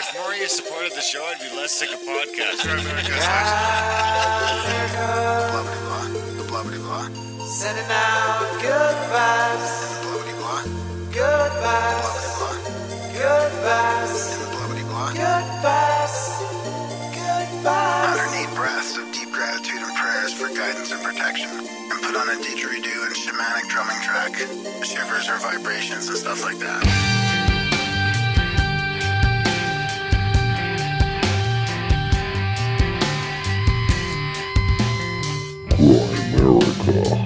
If more of you supported the show, I'd be less sick of podcasts. The blah blah. Sending out good vibes. The blah blah. Good vibes. Good vibes. The blah blah. Good vibes. Good vibes. 108 breaths of deep gratitude and prayers for guidance and protection. And put on a didgeridoo and shamanic drumming track. Shivers or vibrations and stuff like that. Grimerica.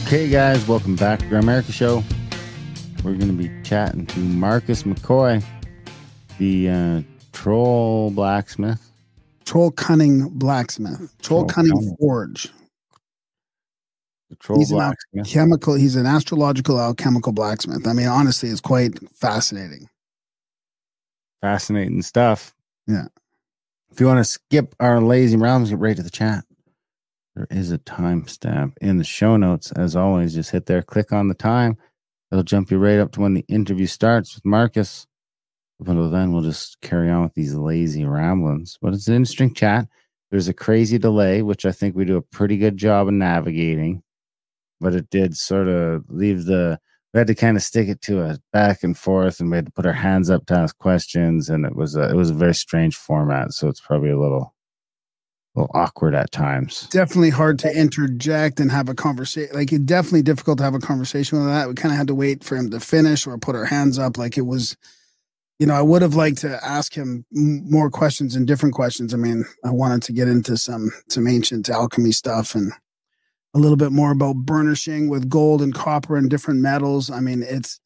Okay, guys, welcome back to Grimerica Show. We're going to be chatting to Marcus McCoy, the troll blacksmith. Troll Cunning Blacksmith. Troll Cunning Forge. The troll blacksmith. He's an astrological alchemical blacksmith. I mean, honestly, it's quite fascinating. Fascinating stuff. Yeah. If you want to skip our lazy rounds, get right to the chat. There is a timestamp in the show notes. As always, just hit there, click on the time. It'll jump you right up to when the interview starts with Marcus. Until then, we'll just carry on with these lazy ramblings. But it's an interesting chat. There's a crazy delay, which I think we do a pretty good job of navigating. But it did sort of leave we had to kind of stick it to a back and forth, and we had to put our hands up to ask questions. And it was a very strange format. So it's probably a little awkward at times. Definitely hard to interject and have a conversation. Like, it's definitely difficult to have a conversation with that. We kind of had to wait for him to finish or put our hands up. Like, it was... You know, I would have liked to ask him more questions and different questions. I mean, I wanted to get into some ancient alchemy stuff and a little bit more about burnishing with gold and copper and different metals. I mean, it's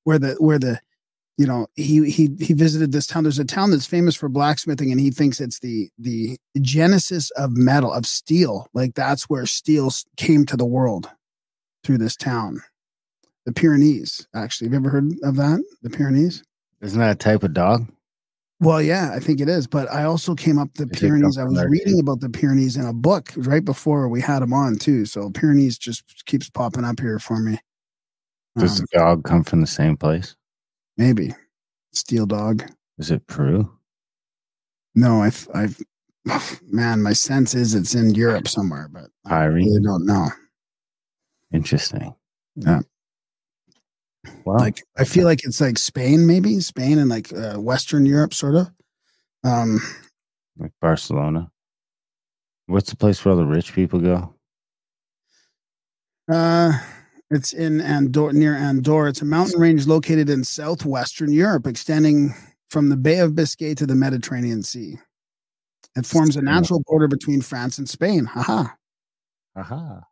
where the you know, he visited this town. There's a town that's famous for blacksmithing, and he thinks it's the genesis of metal, of steel. Like, that's where steel came to the world, through this town. The Pyrenees, actually. Have you ever heard of that? The Pyrenees? Isn't that a type of dog? Well, yeah, I think it is. But I also came up the Pyrenees. I was reading about the Pyrenees in a book right before we had them on, too. So Pyrenees just keeps popping up here for me. Does the dog come from the same place? Maybe. Steel dog. Is it Peru? No, man, my sense is it's in Europe somewhere, but I really don't know. Interesting. Yeah. Wow. Like, I feel like it's like Spain, maybe Spain and like Western Europe, sort of. Like Barcelona. What's the place where all the rich people go? It's in Andorra, near Andorra. It's a mountain range located in southwestern Europe, extending from the Bay of Biscay to the Mediterranean Sea. It forms a natural border between France and Spain. Haha. Aha.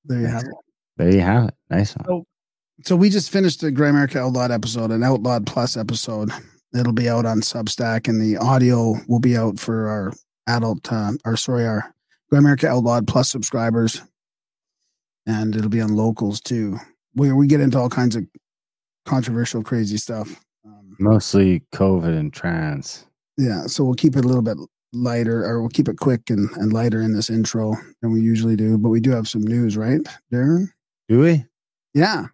There you have it. There you have it. Nice one. So we just finished the Grimerica Outlawed episode, an Outlawed Plus episode. It'll be out on Substack, and the audio will be out for our our Grimerica Outlawed Plus subscribers, and it'll be on locals too. We get into all kinds of controversial, crazy stuff. Mostly COVID and trans. Yeah, so we'll keep it a little bit lighter, or we'll keep it quick and lighter in this intro than we usually do. But we do have some news, right, Darren? Do we? Yeah.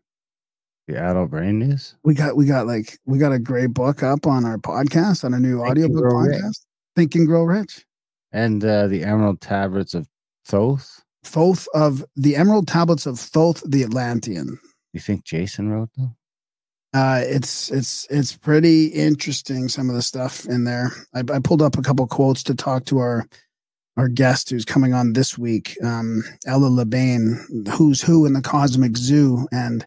The adult brain news? We got a great book up on our podcast, on our new audiobook podcast. Think and Grow Rich. And the Emerald Tablets of Thoth. The Emerald Tablets of Thoth the Atlantean. You think Jason wrote them? It's pretty interesting, some of the stuff in there. I pulled up a couple quotes to talk to our guest who's coming on this week, Ella LeBain, who's who in the Cosmic Zoo, and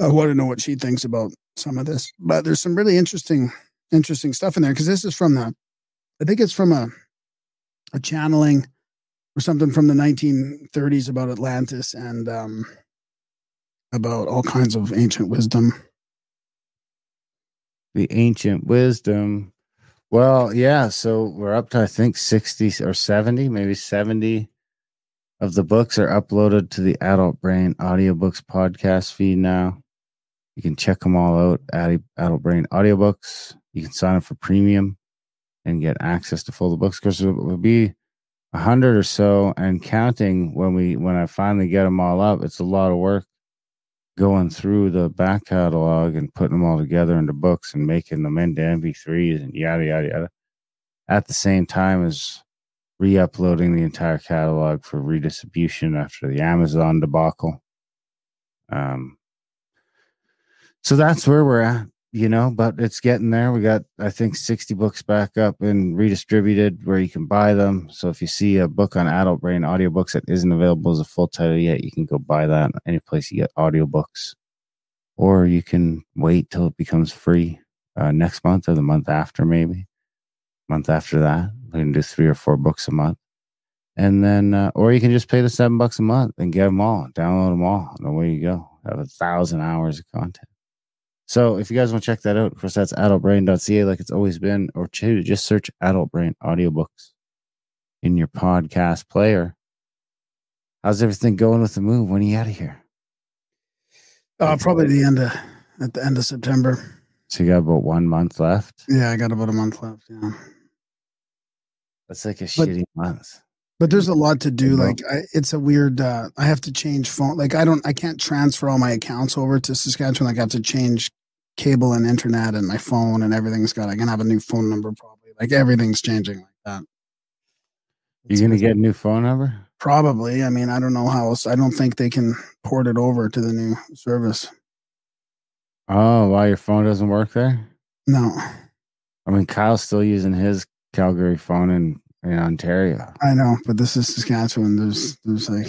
I want to know what she thinks about some of this. But there's some really interesting stuff in there, because this is from I think it's from a channeling or something from the 1930s about Atlantis and about all kinds of ancient wisdom. The ancient wisdom. Well, yeah. So we're up to, I think, 60 or 70, maybe 70 of the books are uploaded to the Adult Brain Audiobooks podcast feed now. You can check them all out at Adult Brain Audiobooks. You can sign up for premium and get access to full the books, because it will be 100 or so and counting when I finally get them all up. It's a lot of work going through the back catalog and putting them all together into books and making them into MP3s and yada, yada, yada. At the same time as re-uploading the entire catalog for redistribution after the Amazon debacle. So that's where we're at, but it's getting there. We got, I think, 60 books back up and redistributed where you can buy them. So if you see a book on Adult Brain Audiobooks that isn't available as a full title yet, you can go buy that any place you get audiobooks. Or you can wait till it becomes free next month or the month after, maybe. Month after that. We can do 3 or 4 books a month. And then, or you can just pay the $7 a month and get them all, download them all, and away you go. Have 1,000 hours of content. So if you guys want to check that out, of course, that's adultbrain.ca like it's always been, or just search Adult Brain Audiobooks in your podcast player. How's everything going with the move? When are you out of here? Probably at the end of September. So you got about 1 month left? Yeah, I got about a month left, yeah. That's like a shitty month. But there's a lot to do. Like it's a weird, I have to change phone. Like I can't transfer all my accounts over to Saskatchewan. Like I have to change cable and internet and my phone and everything's I can have a new phone number probably. Like everything's changing like that. You're going to get a new phone number? Probably. I mean, I don't know how else. I don't think they can port it over to the new service. Oh, why your phone doesn't work there? No. I mean, Kyle's still using his Calgary phone in Ontario. I know, but this is Saskatchewan. There's like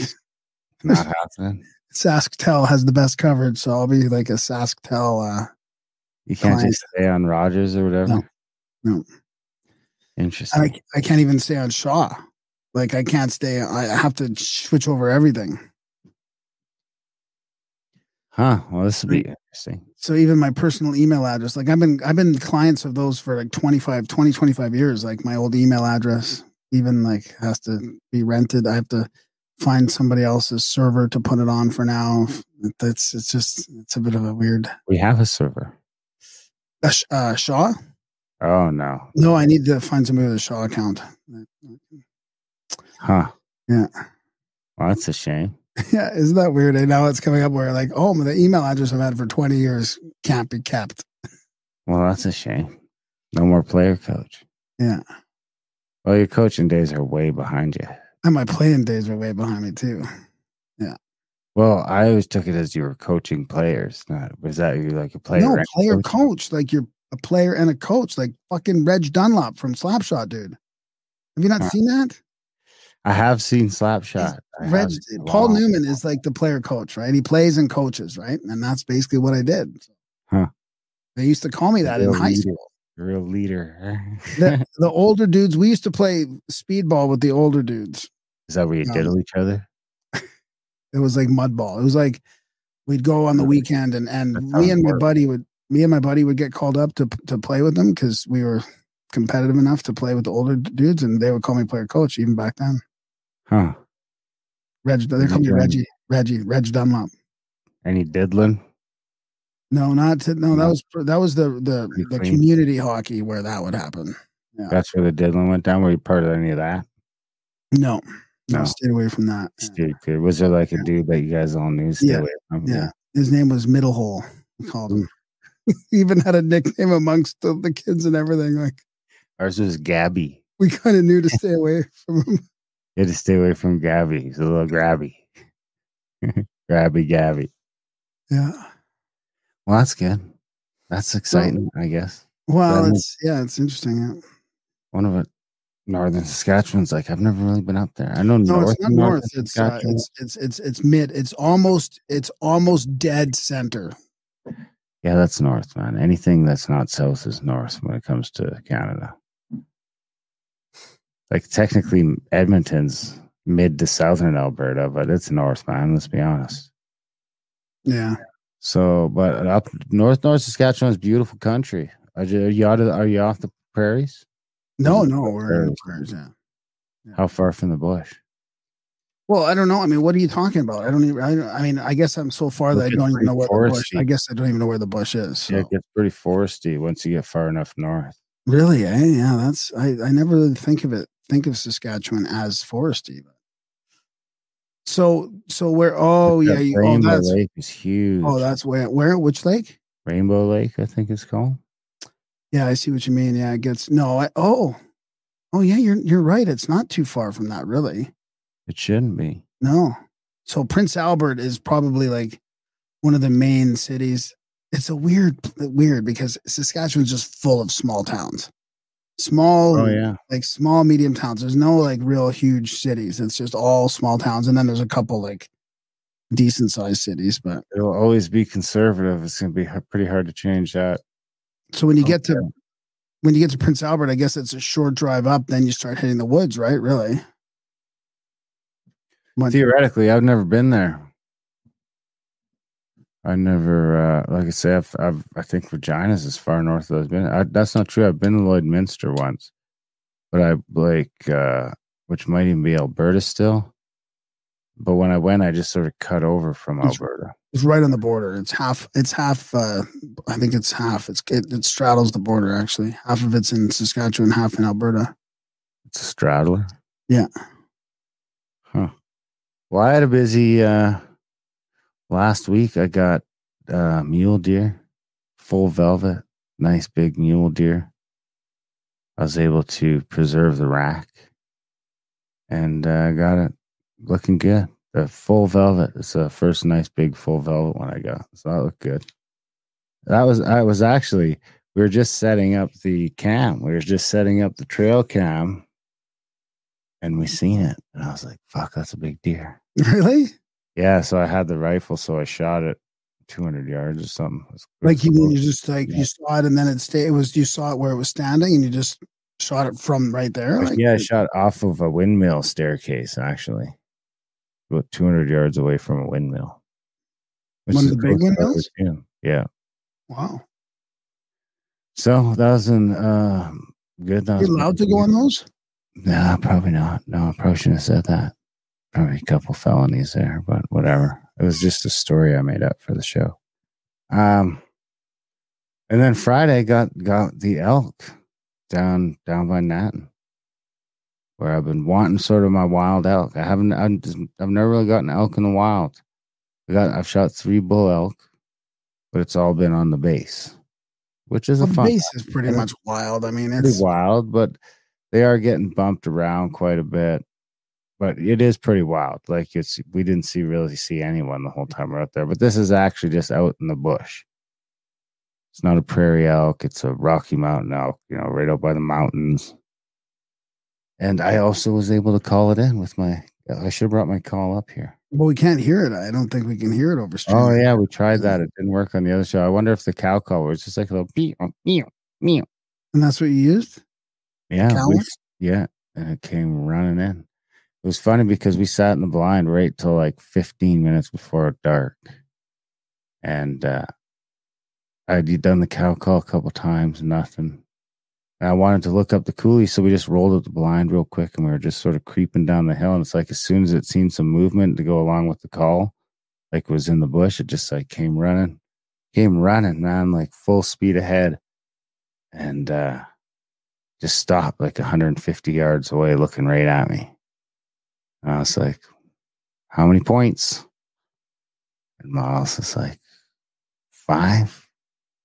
not happening. SaskTel has the best coverage, so I'll be like a SaskTel. You can't just stay on Rogers or whatever. No. Interesting. I can't even stay on Shaw. Like I can't stay. I have to switch over everything. Huh. Well, this will be interesting. So even my personal email address, like I've been clients of those for like 25 years. Like my old email address even like has to be rented. I have to find somebody else's server to put it on for now. It's a bit of a weird. We have a server. Shaw? Oh no. No, I need to find somebody with a Shaw account. Huh. Yeah. Well, that's a shame. Yeah, isn't that weird? And now it's coming up where like, oh, the email address I've had for 20 years can't be kept. Well, that's a shame. No more player coach. Yeah. Well, your coaching days are way behind you. And my playing days are way behind me too. Yeah. Well, I always took it as you were coaching players. Was that you like a player? No, player coach. Like you're a player and a coach. Like fucking Reg Dunlop from Slapshot, dude. Have you not seen that? I have seen Slapshot. Paul Newman is like the player coach, right? He plays and coaches, right? And that's basically what I did. Huh. They used to call me that in high school. Real leader. The older dudes, we used to play speedball with the older dudes. Is that where you diddle each other? It was like mud ball. It was like we'd go on the weekend and me and my buddy would get called up to play with them because we were competitive enough to play with the older dudes, and they would call me player coach even back then. Huh. They call me Reg Dunlop. Any diddling? No, that was the community hockey where that would happen. Yeah. That's where the diddling went down. Were you part of any of that? No, stayed away from that. Was there like a dude that you guys all knew? Stay away from? Yeah, his name was Middle Hole. We called him. He even had a nickname amongst the kids and everything. Like ours was Gabby. We kind of knew to stay away from him. You had to stay away from Gabby. He's a little grabby. Gabby. Yeah. Well, that's good. That's exciting, I guess. Well, it's interesting. Yeah. One of it, northern Saskatchewan's like I've never really been up there. I know north. It's not north. It's mid. It's almost dead center. Yeah, that's north, man. Anything that's not south is north when it comes to Canada. Like technically, Edmonton's mid to southern Alberta, but it's north, man. Let's be honest. Yeah. So, but up north Saskatchewan is beautiful country. Are you off the prairies? No, we're in the prairies. Yeah. How far from the bush? Well, I don't know. I mean, what are you talking about? I don't even. I mean, I guess I'm so far that I don't even know where the bush. I guess I don't even know where the bush is. So. Yeah, it gets pretty foresty once you get far enough north. Really? Yeah, that's. I never really think of Saskatchewan as foresty. So where? Oh yeah, Rainbow Lake is huge. Oh, that's where? Which lake? Rainbow Lake, I think it's called. Yeah, I see what you mean. Yeah, it gets oh yeah, you're right. It's not too far from that, really. It shouldn't be. No. So Prince Albert is probably like one of the main cities. It's a weird because Saskatchewan's just full of small towns. Small, like small, medium towns. There's no like real huge cities. It's just all small towns. And then there's a couple like decent sized cities, but it'll always be conservative. It's going to be pretty hard to change that. So when you get to Prince Albert, I guess it's a short drive up. Then you start hitting the woods, right? Really? Theoretically, I've never been there. I never, like I say, I think Regina's as far north as I've been. That's not true. I've been to Lloydminster once, but which might even be Alberta still. But when I went, I just sort of cut over from Alberta. It's right on the border. It's half. I think it's half. It straddles the border actually. Half of it's in Saskatchewan, half in Alberta. It's a straddler. Yeah. Huh. Well, I had a busy last week. I got mule deer, full velvet, nice big mule deer. I was able to preserve the rack, and got it looking good. The full velvet. It's the first nice big full velvet one I got, so that looked good. I was actually. We were just setting up the cam. We were just setting up the trail cam. And we seen it, and I was like, "Fuck, that's a big deer." Really? Yeah. So I had the rifle, so I shot it 200 yards or something. Like you just like you saw it, and then it stayed. It was you saw it where it was standing, and you just shot it from right there. Like, yeah, I shot off of a windmill staircase, actually, about 200 yards away from a windmill. One of the big windmills. Yeah. Wow. So that was good. Are you allowed to go on those? No, probably not. No, I probably shouldn't have said that. Probably a couple felonies there, but whatever. It was just a story I made up for the show. And then Friday got the elk down by Natton, where I've been wanting sort of my wild elk. I've never really gotten elk in the wild. I've shot 3 bull elk, but it's all been on the base, which is a fun. The base is pretty much wild. I mean, it's pretty wild, but they are getting bumped around quite a bit, but it is pretty wild. Like we didn't really see anyone the whole time we're out there, but this is actually just out in the bush. It's not a prairie elk. It's a Rocky Mountain elk, right out by the mountains. And I also was able to call it in with I should have brought my call up here. Well, we can't hear it. I don't think we can hear it over stream. Oh yeah, we tried that. It didn't work on the other show. I wonder if the cow call was just like a little meow, meow, meow. And that's what you used? Yeah, and it came running in. It was funny because we sat in the blind right till like 15 minutes before dark, and I'd done the cow call a couple times, nothing. And I wanted to look up the coulee, so we just rolled up the blind real quick, and we were just sort of creeping down the hill. And it's like as soon as it seen some movement to go along with the call, like it was in the bush, it just like came running, man, like full speed ahead, and just stopped like 150 yards away looking right at me. And I was like, how many points? And Miles was like, 5,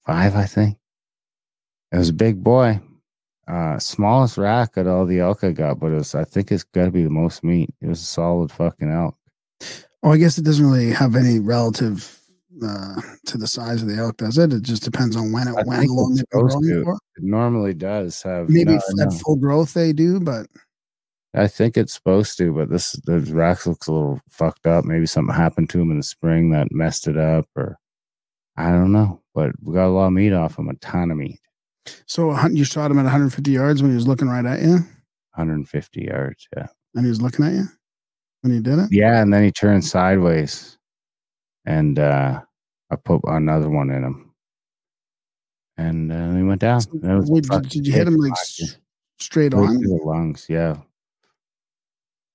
I think. It was a big boy. Smallest rack at all the elk I got, but I think it's got to be the most meat. It was a solid fucking elk. Oh, I guess it doesn't really have any relative to the size of the elk, does it? It just depends on when how long they've been growing for. It normally does have. Maybe at full growth they do, but I think it's supposed to. But the rack looks a little fucked up. Maybe something happened to him in the spring that messed it up, or I don't know. But we got a lot of meat off him, a ton of meat. So you shot him at 150 yards when he was looking right at you? 150 yards, yeah. And he was looking at you when he did it? Yeah, and then he turned sideways. And I put another one in him. And he went down. Did you hit him like straight on? Through the lungs, yeah.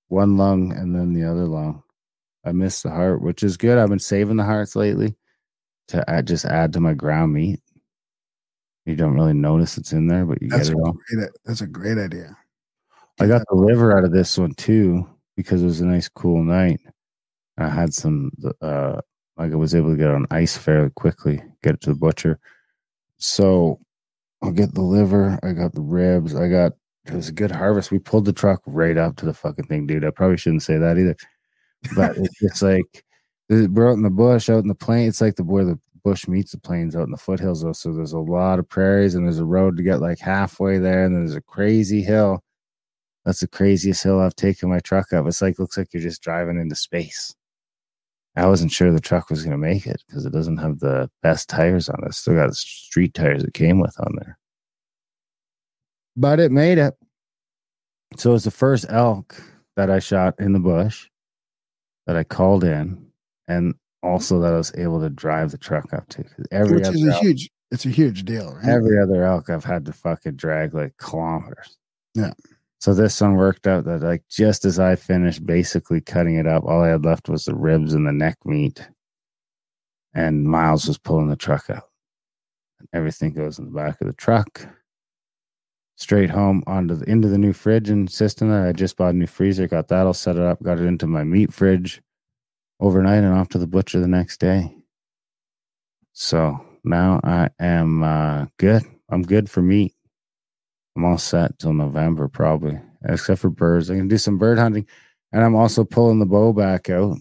one lung and then the other lung. I missed the heart, which is good. I've been saving the hearts lately to just add to my ground meat. You don't really notice it's in there, but you get it all. That's a great idea. I got the liver out of this one too because it was a nice cool night. I had some, like I was able to get on ice fairly quickly, get it to the butcher. So I'll get the liver. I got the ribs. It was a good harvest. We pulled the truck right up to the fucking thing, dude. I probably shouldn't say that either. But it's like, we're out in the bush, out in the plain. It's like where the bush meets the plains out in the foothills, though. So there's a lot of prairies and there's a road to get like halfway there. And then there's a crazy hill. That's the craziest hill I've taken my truck up. It's like, looks like you're just driving into space. I wasn't sure the truck was going to make it because it doesn't have the best tires on it. Still got the street tires it came with on there. But it made it. So it's the first elk that I shot in the bush that I called in, and also that I was able to drive the truck up to. It's a huge deal, right? Every other elk I've had to fucking drag like kilometers. Yeah. So this one worked out that like just as I finished basically cutting it up, all I had left was the ribs and the neck meat. And Miles was pulling the truck out. And everything goes in the back of the truck. Straight home into the new fridge and system that I just bought a new freezer, got that all set it up, got it into my meat fridge overnight and off to the butcher the next day. So now I am good. I'm good for meat. I'm all set till November probably, except for birds. I can do some bird hunting, and I'm also pulling the bow back out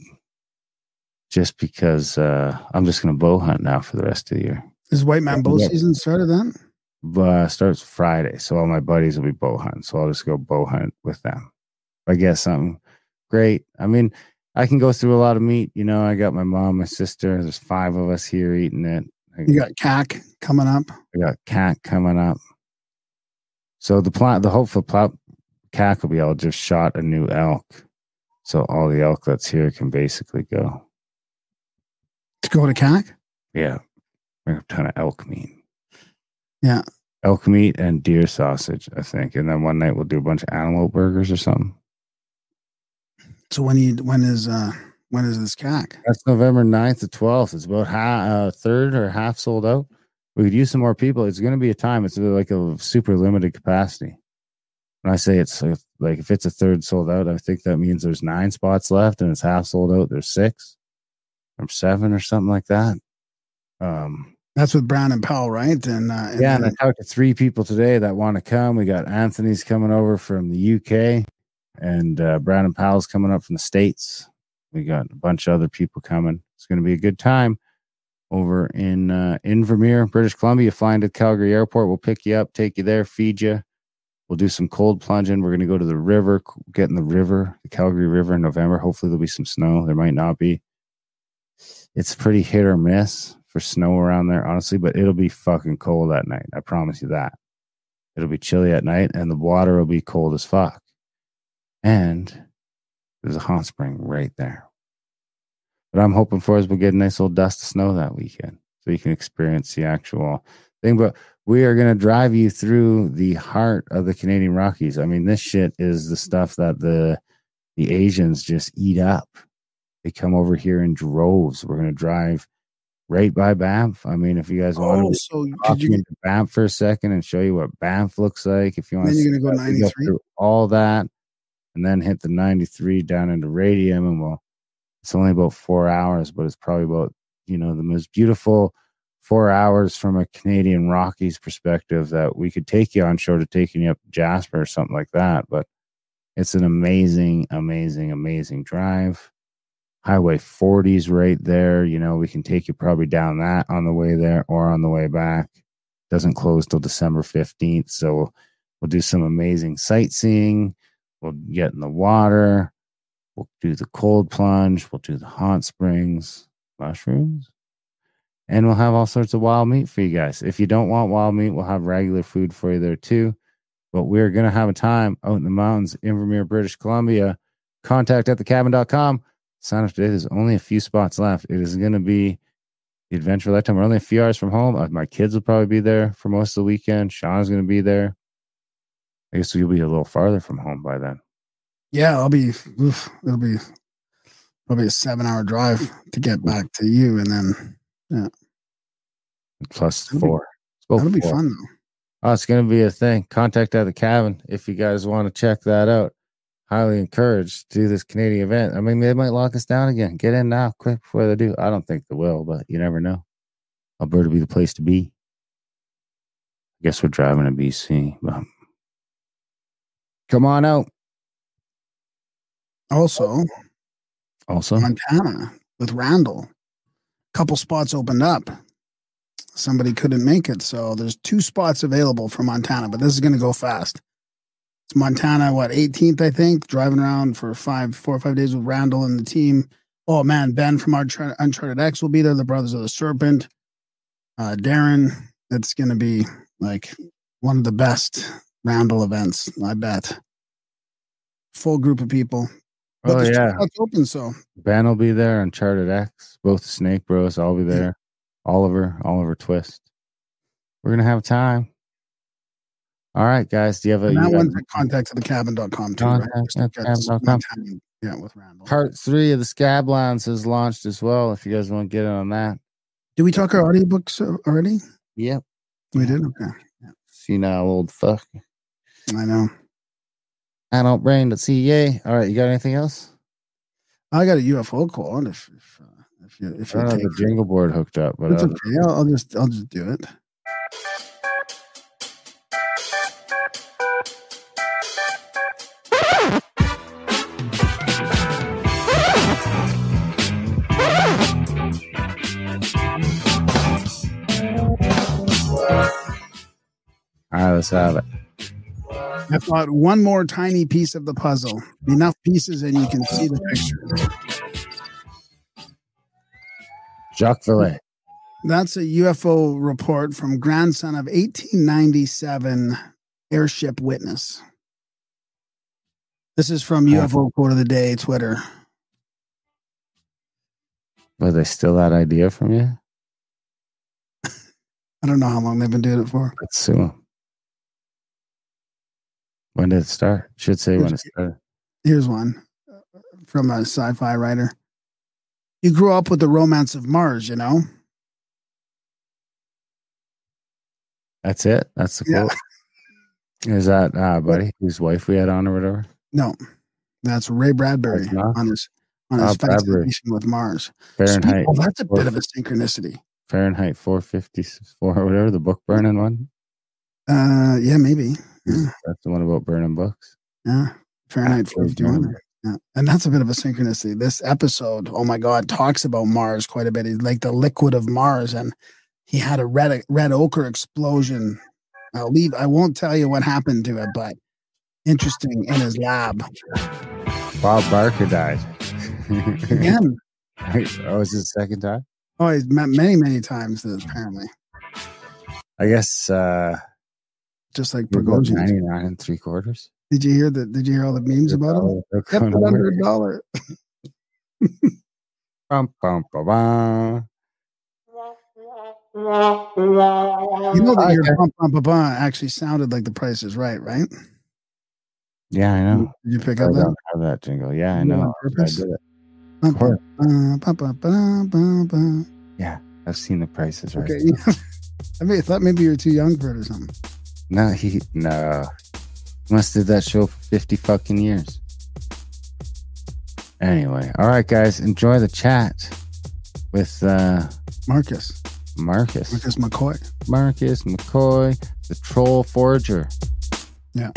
just because I'm just going to bow hunt now for the rest of the year. Is white man bow season started then? Starts Friday, so all my buddies will be bow hunting, so I'll just go bow hunt with them. If I get something great, I mean, I can go through a lot of meat. You know, I got my mom, my sister. There's 5 of us here eating it. You got CAC coming up. I got CAC coming up. So the hopeful CAC will be able to just shot a new elk. So all the elk that's here can basically go. To go to CAC? Yeah. We have a ton of elk meat. Yeah. Elk meat and deer sausage, I think. And then one night we'll do a bunch of antelope burgers or something. So when is this CAC? That's November 9th to 12th. It's about third or half sold out. We could use some more people. It's going to be a time. It's like a super limited capacity. When I say it's like if it's a third sold out, I think that means there's 9 spots left and it's half sold out. There's 6 or 7 or something like that. That's with Brown and Powell, right? And I talked to 3 people today that want to come. We got Anthony's coming over from the UK, and Brown and Powell's coming up from the States. We got a bunch of other people coming. It's going to be a good time. Over in Vermeer, British Columbia, flying to Calgary Airport. We'll pick you up, take you there, feed you. We'll do some cold plunging. We're going to go to the river, get in the Calgary River in November. Hopefully there'll be some snow. There might not be. It's pretty hit or miss for snow around there, honestly, but it'll be fucking cold at night. I promise you that. It'll be chilly at night, and the water will be cold as fuck. And there's a hot spring right there. What I'm hoping for is we'll get a nice little dust of snow that weekend so you can experience the actual thing. But we are going to drive you through the heart of the Canadian Rockies. I mean, this shit is the stuff that the Asians just eat up. They come over here in droves. We're going to drive right by Banff. I mean, if you guys want to talk into Banff for a second and show you what Banff looks like, if you want then you're going to go 93 through all that and then hit the 93 down into Radium, and it's only about 4 hours, but it's probably about, the most beautiful 4 hours from a Canadian Rockies perspective that we could take you on short of taking you up to Jasper or something like that. But it's an amazing, amazing, amazing drive. Highway 40's right there. We can take you probably down that on the way there or on the way back. Doesn't close till December 15th. So we'll do some amazing sightseeing. We'll get in the water. We'll do the cold plunge. We'll do the hot springs, mushrooms, and we'll have all sorts of wild meat for you guys. If you don't want wild meat, we'll have regular food for you there too. But we're going to have a time out in the mountains in Vermeer, British Columbia. Contact at thecabin.com. Sign up today. There's only a few spots left. It is going to be the adventure of a lifetime. We're only a few hours from home. My kids will probably be there for most of the weekend. Sean's going to be there. I guess you'll be a little farther from home by then. Yeah, it'll be probably a 7-hour drive to get back to you, and then Plus That'll be- 4. It's about that'll be 4. fun though. Oh, it's going to be a thing. Contact at the cabin if you guys want to check that out. Highly encouraged to do this Canadian event. I mean, they might lock us down again. Get in now, quick, before they do. I don't think they will, but you never know. Alberta be the place to be. I guess we're driving to BC, but come on out. Also, Also, Montana with Randall. Couple spots opened up. Somebody couldn't make it, so there's 2 spots available for Montana, but this is going to go fast. It's Montana, 18th, I think, driving around for 4 or 5 days with Randall and the team. Oh, man, Ben from Uncharted X will be there, the Brothers of the Serpent. Darren, it's going to be like one of the best Randall events, I bet. Full group of people. But oh there's 2 yeah, spots open, so Ben will be there. Uncharted X, both the Snake Bros. I'll be there. Oliver Twist. We're gonna have time. All right, guys. Do you have a? and that one's at contacttothecabin.com too, right? Contactothecabin.com. Yeah, with Randall. Part 3 of the Scab Lounge has launched as well. If you guys want to get in on that. Did we talk our audiobooks already? Yep. We did? Okay. Yeah. See now, old fuck. I know. Adultbrain.ca. All right, you got anything else? I got a UFO call if you I don't have take the jingle board hooked up, but it's okay. I'll just do it. all right, let's have it. I thought one more tiny piece of the puzzle. Enough pieces and you can see the picture. Jacques Vallée. That's a UFO report from grandson of 1897 airship witness. This is from UFO Quote of the Day, Twitter. Was they steal that idea from you? I don't know how long they've been doing it for. Let's sue them. When did it start? Should say when it started. Here's one from a sci-fi writer. You grew up with the romance of Mars, you know? That's it. That's the quote. Is that buddy whose wife we had on or whatever? No, that's Ray Bradbury That's not? on his Bradbury. fascination with Mars. Fahrenheit. Oh, that's a bit of a synchronicity. Fahrenheit 454 or whatever, the book burning one. Yeah, maybe. Yeah, That's the one about burning books. yeah. Fahrenheit 451. Yeah. And that's a bit of a synchronicity. This episode, oh my God, talks about Mars quite a bit. He's like the liquid of Mars, and he had a red ochre explosion. I won't tell you what happened to it, but interesting in his lab. Bob Barker died. Again. Oh, is it the second time? Oh, he's met many times, apparently. I guess Just like Prigozhin. 99 3/4. Did you hear all the memes about him? Kept it under $1. Bum, bum, bum, bum. You know that your bum bum bum bum actually sounded like The Price is Right, right? Yeah, I know. Did you pick I up that? don't have that jingle. Yeah, I You did it know. on purpose? I did it. Bum, Of course. bum, bum, bum, bum, bum. Yeah, I've seen The Prices Right. Okay. I thought maybe you were too young for it or something. No, he must have did that show for 50 fucking years. Anyway, all right, guys, enjoy the chat with Marcus McCoy. Marcus McCoy, the Troll Forger. Yeah.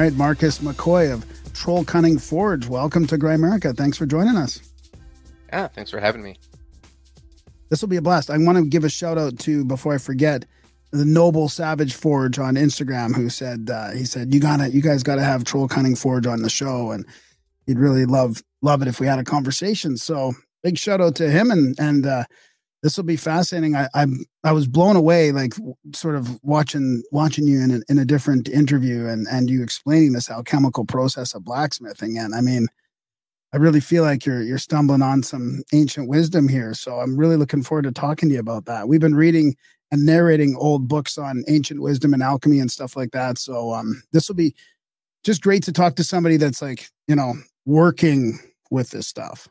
right, Marcus McCoy of Cunning Forge. Welcome to Grimerica. Thanks for joining us. Yeah, thanks for having me. This will be a blast. I want to give a shout out to, before I forget, the Noble Savage Forge on Instagram, who said, he said, you guys gotta have Cunning Forge on the show, and he'd really love it if we had a conversation. So big shout out to him, and this will be fascinating. I was blown away, like sort of watching you in a different interview, and you explaining this alchemical process of blacksmithing. And I mean, I really feel like you're stumbling on some ancient wisdom here. So I'm really looking forward to talking to you about that. We've been reading and narrating old books on ancient wisdom and alchemy and stuff like that. So this will be just great to talk to somebody that's like, working with this stuff.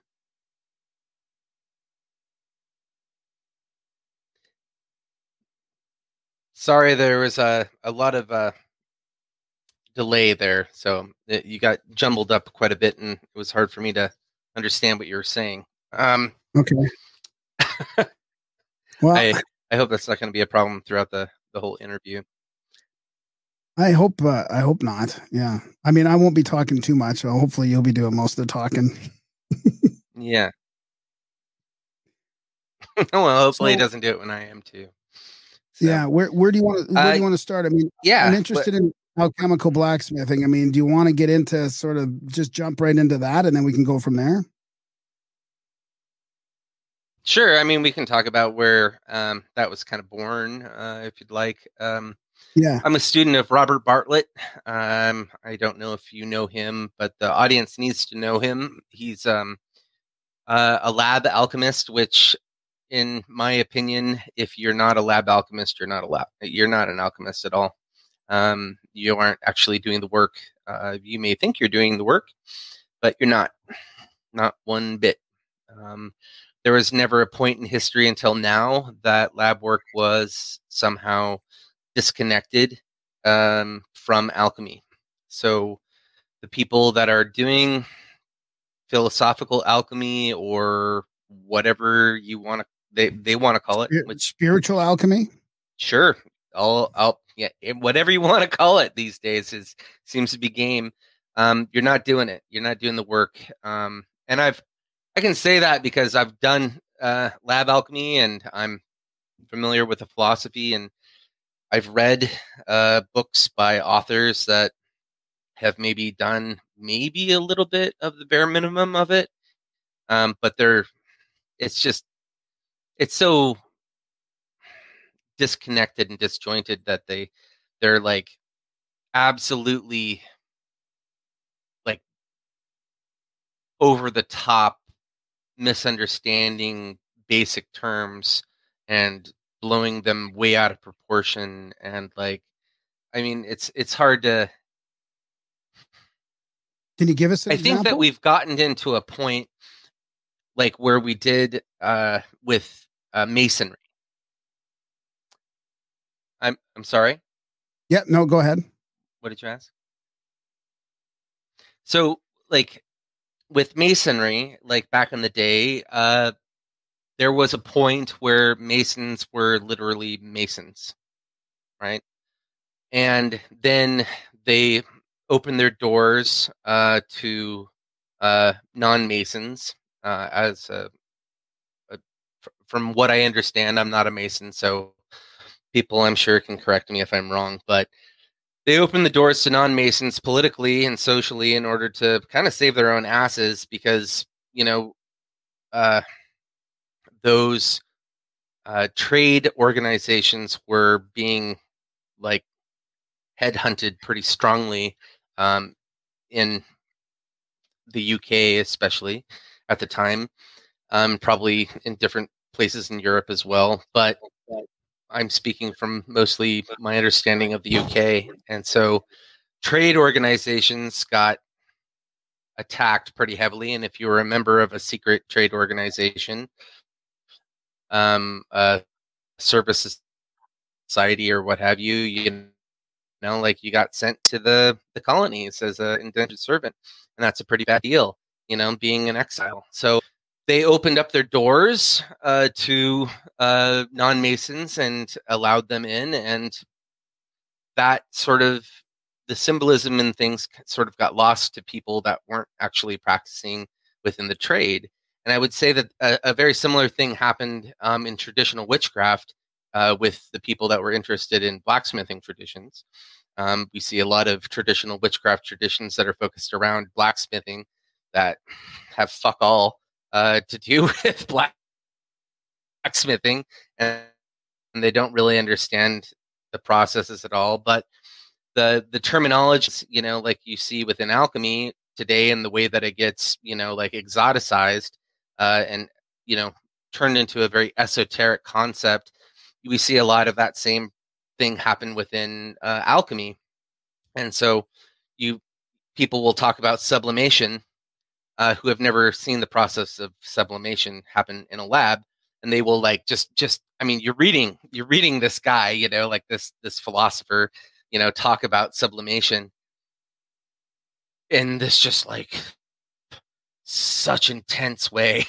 Sorry, there was a lot of delay there, so you got jumbled up quite a bit, and it was hard for me to understand what you were saying. Okay. Well, I hope that's not going to be a problem throughout the whole interview. I hope not. Yeah. I mean, I won't be talking too much, so hopefully you'll be doing most of the talking. Yeah. Well, hopefully it doesn't do it when I am too. So, yeah. Where do you want to start? I mean, yeah, I'm interested in alchemical blacksmithing. I mean, do you want to get into sort of just jump right into that, and then we can go from there? Sure. I mean, we can talk about where that was kind of born, if you'd like. Yeah. I'm a student of Robert Bartlett. I don't know if you know him, but the audience needs to know him. He's a lab alchemist, which, in my opinion, if you're not a lab alchemist, you're not an alchemist at all. You aren't actually doing the work. You may think you're doing the work, but you're not one bit. There was never a point in history until now that lab work was somehow disconnected from alchemy. So the people that are doing philosophical alchemy, or whatever you want to, they want to call it, spiritual alchemy. Sure, yeah, whatever you want to call it these days seems to be game. You're not doing it. You're not doing the work. And I can say that because I've done lab alchemy, and I'm familiar with the philosophy, and I've read books by authors that have maybe done a little bit of the bare minimum of it, but it's so disconnected and disjointed that they're like absolutely like over the top misunderstanding basic terms and blowing them way out of proportion. And like, I mean, it's hard to. Can you give us an example? I think that we've gotten into a point like where we did with masonry. I'm sorry. Yeah, no, go ahead. What did you ask? So, like with masonry, like back in the day, there was a point where masons were literally masons, right? And then they opened their doors to non-masons. From what I understand, I'm not a mason, so people I'm sure can correct me if I'm wrong, but they opened the doors to non-masons politically and socially in order to kind of save their own asses, because those trade organizations were being like headhunted pretty strongly in the UK, especially at the time, probably in different places in Europe as well. But I'm speaking from mostly my understanding of the UK. And so trade organizations got attacked pretty heavily. And if you were a member of a secret trade organization, a service society or what have you, you got sent to the colonies as an indentured servant. And that's a pretty bad deal, being in exile. So they opened up their doors to non-masons and allowed them in. And that sort of the symbolism and things sort of got lost to people that weren't actually practicing within the trade. And I would say that a very similar thing happened in traditional witchcraft with the people that were interested in blacksmithing traditions. We see a lot of traditional witchcraft traditions that are focused around blacksmithing that have fuck all to do with blacksmithing, and they don't really understand the processes at all. But the terminology, like you see within alchemy today, and the way that it gets, like exoticized and turned into a very esoteric concept, we see a lot of that same thing happen within alchemy. And so people will talk about sublimation who have never seen the process of sublimation happen in a lab, and they will like just I mean, you're reading this guy, like this philosopher, talk about sublimation in this just like such intense way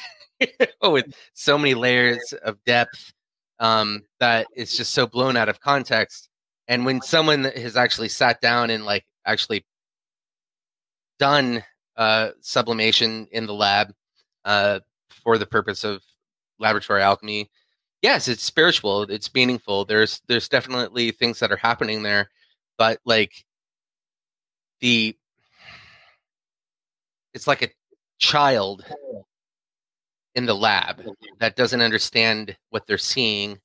with so many layers of depth that it's just so blown out of context. And when someone has actually sat down and like actually done sublimation in the lab for the purpose of laboratory alchemy, yes, it's spiritual, it's meaningful. There's definitely things that are happening there, but like it's like a child in the lab that doesn't understand what they're seeing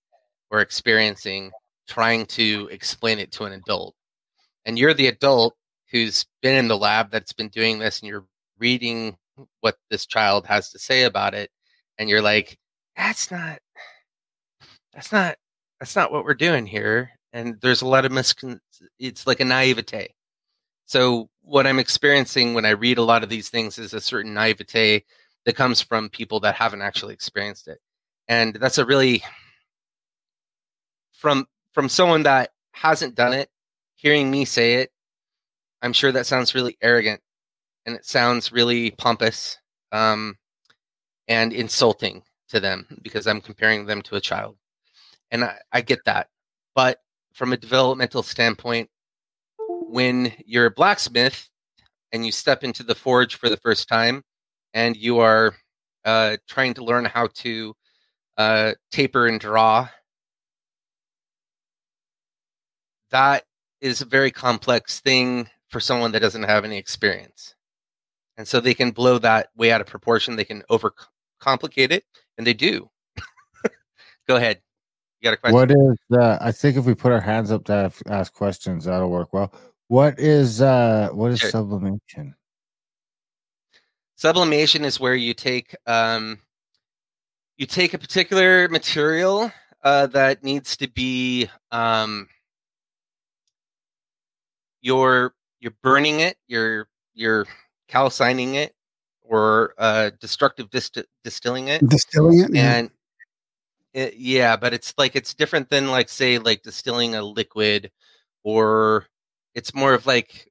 or experiencing, trying to explain it to an adult. And you're the adult who's been in the lab that's been doing this, and you're reading what this child has to say about it, and you're like, that's not what we're doing here. And there's a lot of it's like a naivete. So what I'm experiencing when I read a lot of these things is a certain naivete that comes from people that haven't actually experienced it. And that's a really, from someone that hasn't done it, hearing me say it, I'm sure that sounds really arrogant, and it sounds really pompous and insulting to them because I'm comparing them to a child. And I get that. But from a developmental standpoint, when you're a blacksmith and you step into the forge for the first time and you are trying to learn how to taper and draw, that is a very complex thing for someone that doesn't have any experience. And so they can blow that way out of proportion. They can overcomplicate it, and they do. Go ahead. You got a question? What is I think if we put our hands up to ask questions, that'll work well. What is Sure. sublimation? Sublimation is where you take a particular material that needs to be you're burning it, you're calcining it, or destructive distilling it. Distilling it, yeah. And yeah, but it's like it's different than like say like distilling a liquid, or it's more of like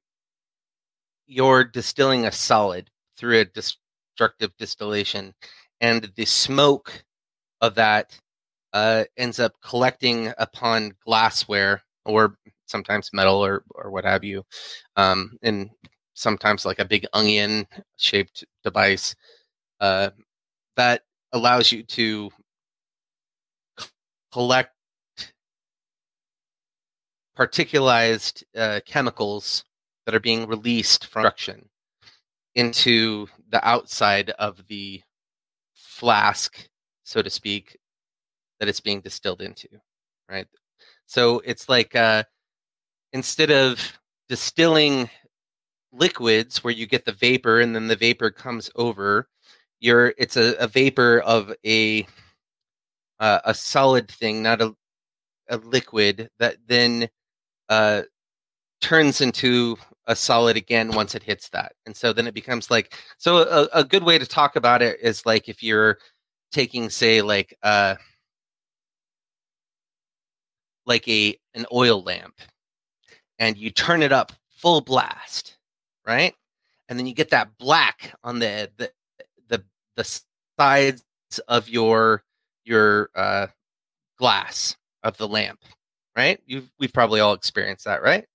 you're distilling a solid through a destructive distillation, and the smoke of that ends up collecting upon glassware or sometimes metal or what have you, and sometimes like a big onion shaped device that allows you to collect particularized chemicals that are being released from production into the outside of the flask, so to speak, that it's being distilled into, right? So it's like instead of distilling liquids where you get the vapor and then the vapor comes over, it's a vapor of a solid thing, not a liquid, that then turns into a solid again once it hits that. And so then it becomes like, so a good way to talk about it is like if you're taking, say, like an oil lamp, and you turn it up full blast, right? And then you get that black on the sides of your glass of the lamp, right? We've probably all experienced that, right?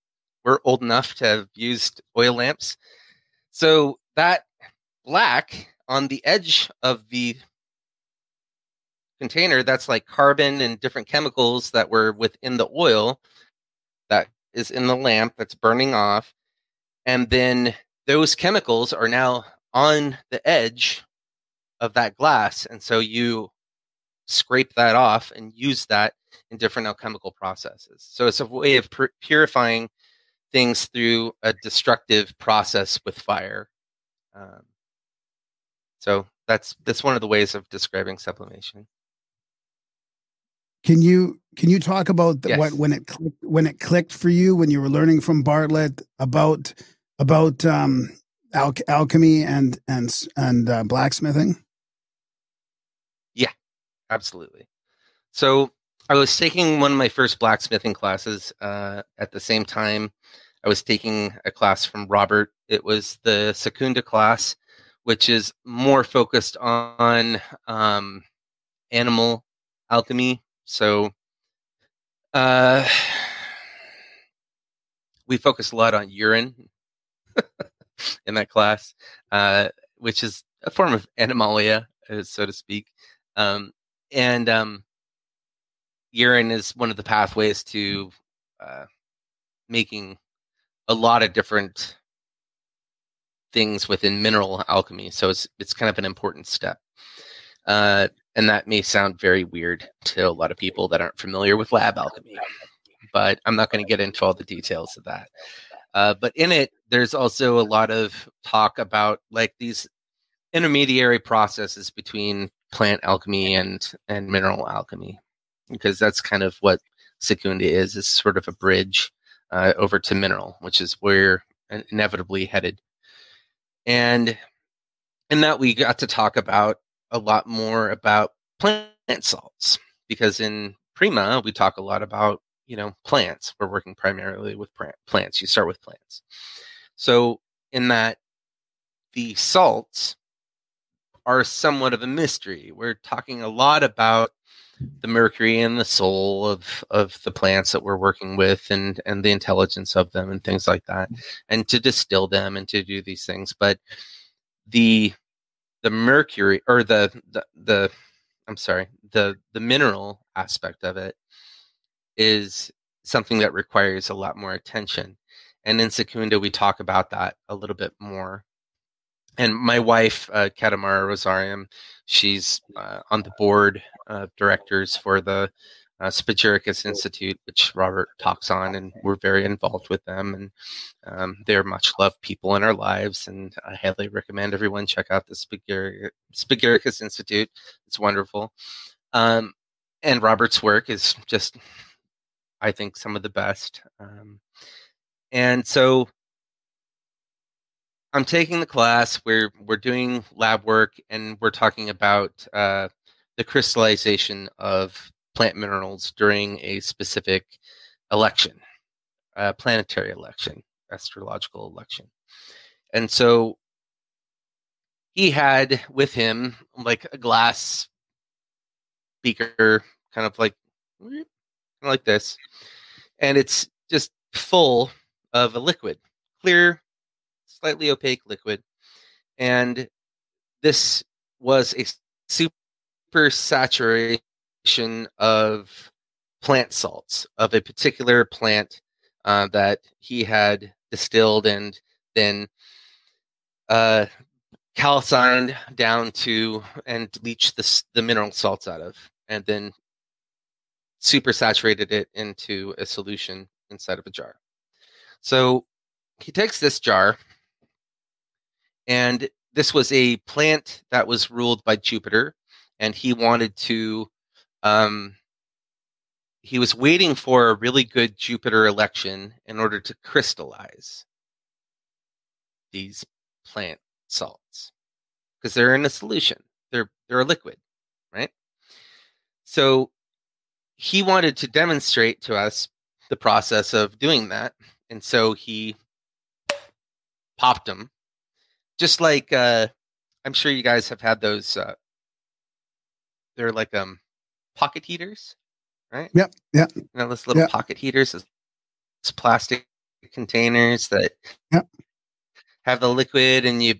we're old enough to have used oil lamps. So that black on the edge of the container, that's like carbon and different chemicals that were within the oil that is in the lamp that's burning off. And then those chemicals are now on the edge of that glass. And so you scrape that off and use that in different alchemical processes. So it's a way of purifying things through a destructive process with fire. So that's one of the ways of describing sublimation. Can you talk about Yes. what when it clicked for you when you were learning from Bartlett about alchemy and blacksmithing? Yeah, absolutely. So I was taking one of my first blacksmithing classes at the same time. I was taking a class from Robert. It was the Secunda class, which is more focused on animal alchemy. So we focus a lot on urine in that class, which is a form of animalia, so to speak. And urine is one of the pathways to making a lot of different things within mineral alchemy. So it's kind of an important step. And that may sound very weird to a lot of people that aren't familiar with lab alchemy, but I'm not going to get into all the details of that. But in it, there's also a lot of talk about like these intermediary processes between plant alchemy and mineral alchemy, because that's kind of what Secunda is sort of a bridge over to mineral, which is where we're inevitably headed. And in that, we got to talk about a lot more about plant salts, because in Prima, we talk a lot about, plants. We're working primarily with plants. You start with plants. So in that, the salts are somewhat of a mystery. We're talking a lot about the mercury and the soul of the plants that we're working with, and the intelligence of them and things like that, and to distill them and to do these things. But the mercury, or the mineral aspect of it is something that requires a lot more attention. And in Secunda, we talk about that a little bit more. And my wife, Katamara Rosarium, she's on the board of directors for the Spagyricus Institute, which Robert talks on, and we're very involved with them. And they're much loved people in our lives, and I highly recommend everyone check out the Spagyricus Institute. It's wonderful. And Robert's work is just, I think, some of the best. And so I'm taking the class where we're doing lab work, and we're talking about the crystallization of plant minerals during a specific election, planetary election, astrological election. And so he had with him like a glass beaker, kind of like this, and it's just full of a liquid, clear, slightly opaque liquid. And this was a super saturation of plant salts of a particular plant that he had distilled and then calcined down to and leached the mineral salts out of, and then super saturated it into a solution inside of a jar. So he takes this jar, and this was a plant that was ruled by Jupiter, and he wanted to, he was waiting for a really good Jupiter election in order to crystallize these plant salts, because they're in a solution. They're a liquid, right? So he wanted to demonstrate to us the process of doing that, and so he popped them. Just like I'm sure you guys have had those. They're like pocket heaters, right? Yep. Those little pocket heaters. It's plastic containers that Yep. have the liquid, and you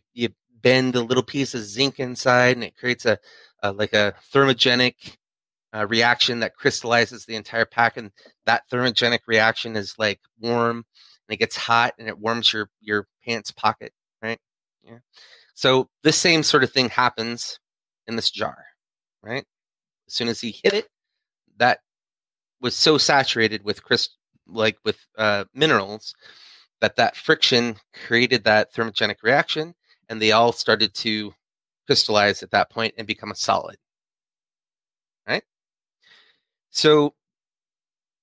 bend a little piece of zinc inside, and it creates a like a thermogenic reaction that crystallizes the entire pack, and that thermogenic reaction is like warm, and it gets hot, and it warms your pants pocket, right? Yeah. So this same sort of thing happens in this jar, right? As soon as he hit it, that was so saturated with minerals that friction created that thermogenic reaction, and they all started to crystallize at that point and become a solid, right? So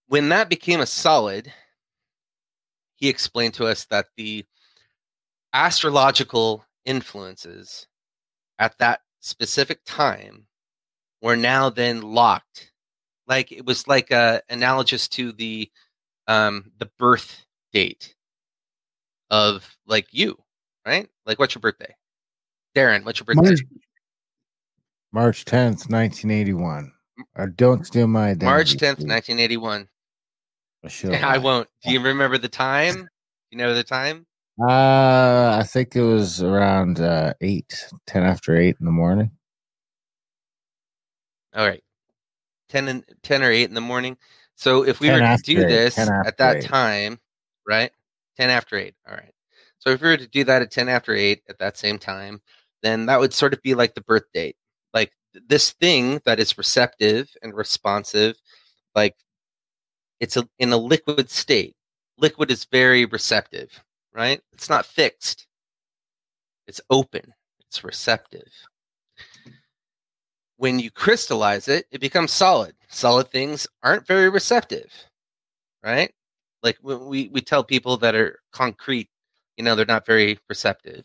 when that became a solid, he explained to us that the astrological influences at that specific time were now then locked. Like it was like analogous to the birth date of like you, right? Like, what's your birthday? Darren, what's your birthday? March 10th, 1981. Don't steal my identity. March 10th, please. 1981. Sure. I won't. Do you remember the time? You know the time? I think it was around 10 after 8 in the morning. All right. 10 or 8 in the morning. So if we 10 were to after do 8, this 10 at after that 8. time, right? 10 after 8. All right. So if we were to do that at 10 after 8 at that same time, then that would sort of be like the birth date. Like this thing that is receptive and responsive, like it's in a liquid state. Liquid is very receptive, right? It's not fixed. It's open. It's receptive. When you crystallize it, it becomes solid. Solid things aren't very receptive, right? Like when we tell people that are concrete, they're not very receptive,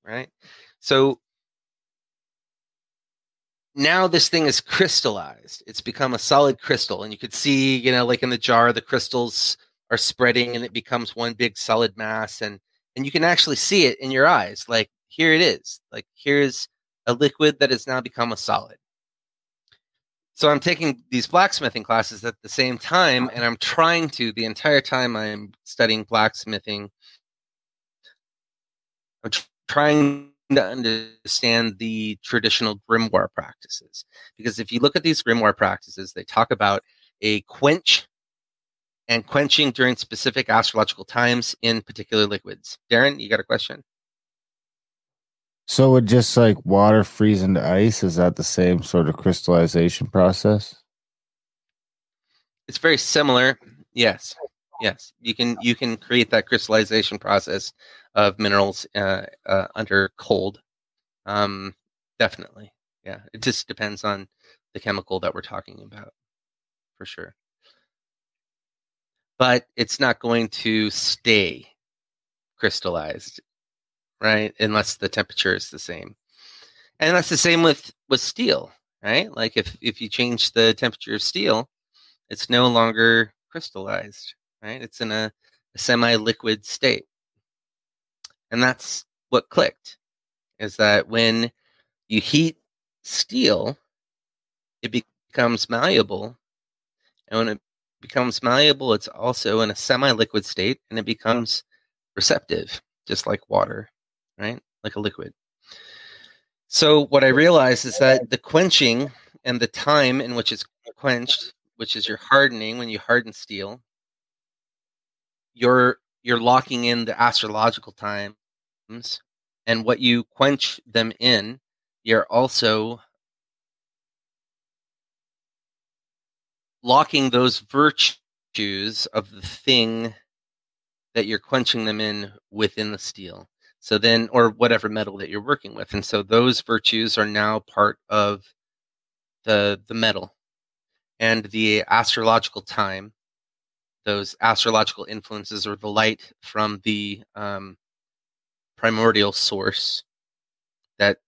right? So now this thing is crystallized. It's become a solid crystal, and you could see, like in the jar, the crystals are spreading, and it becomes one big solid mass, and you can actually see it in your eyes. Like here it is. Like here's a liquid that has now become a solid. So I'm taking these blacksmithing classes at the same time, and I'm trying to, the entire time I'm studying blacksmithing, I'm trying to understand the traditional grimoire practices. Because if you look at these grimoire practices, they talk about a quench and quenching during specific astrological times in particular liquids. Darren, you got a question? So would just like water freeze into ice, is that the same sort of crystallization process? It's very similar. Yes. You can create that crystallization process of minerals under cold. Definitely. Yeah. It just depends on the chemical that we're talking about, for sure. But it's not going to stay crystallized, right? Unless the temperature is the same. And that's the same with steel, right? Like if you change the temperature of steel, it's no longer crystallized, right? It's in a semi-liquid state. And that's what clicked, is that when you heat steel, it becomes malleable. And when it becomes malleable, it's also in a semi-liquid state, and it becomes receptive, just like water, right? Like a liquid. So what I realized is that the quenching and the time in which it's quenched, which is your hardening, when you harden steel, you're locking in the astrological times, and what you quench them in, you're also locking those virtues of the thing that you're quenching them in within the steel. So then, or whatever metal that you're working with. And so those virtues are now part of the metal. And the astrological time, those astrological influences, or the light from the primordial source that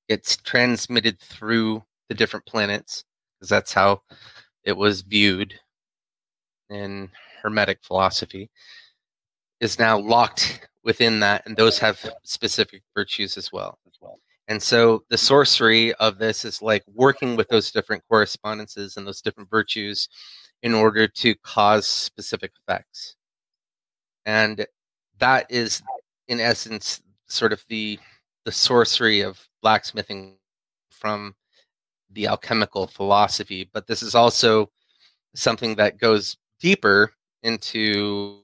gets transmitted through the different planets, because that's how it was viewed in Hermetic philosophy, is now locked within that, and those have specific virtues as well. And so the sorcery of this is like working with those different correspondences and those different virtues in order to cause specific effects. And that is, in essence, sort of the sorcery of blacksmithing from the alchemical philosophy. But this is also something that goes deeper into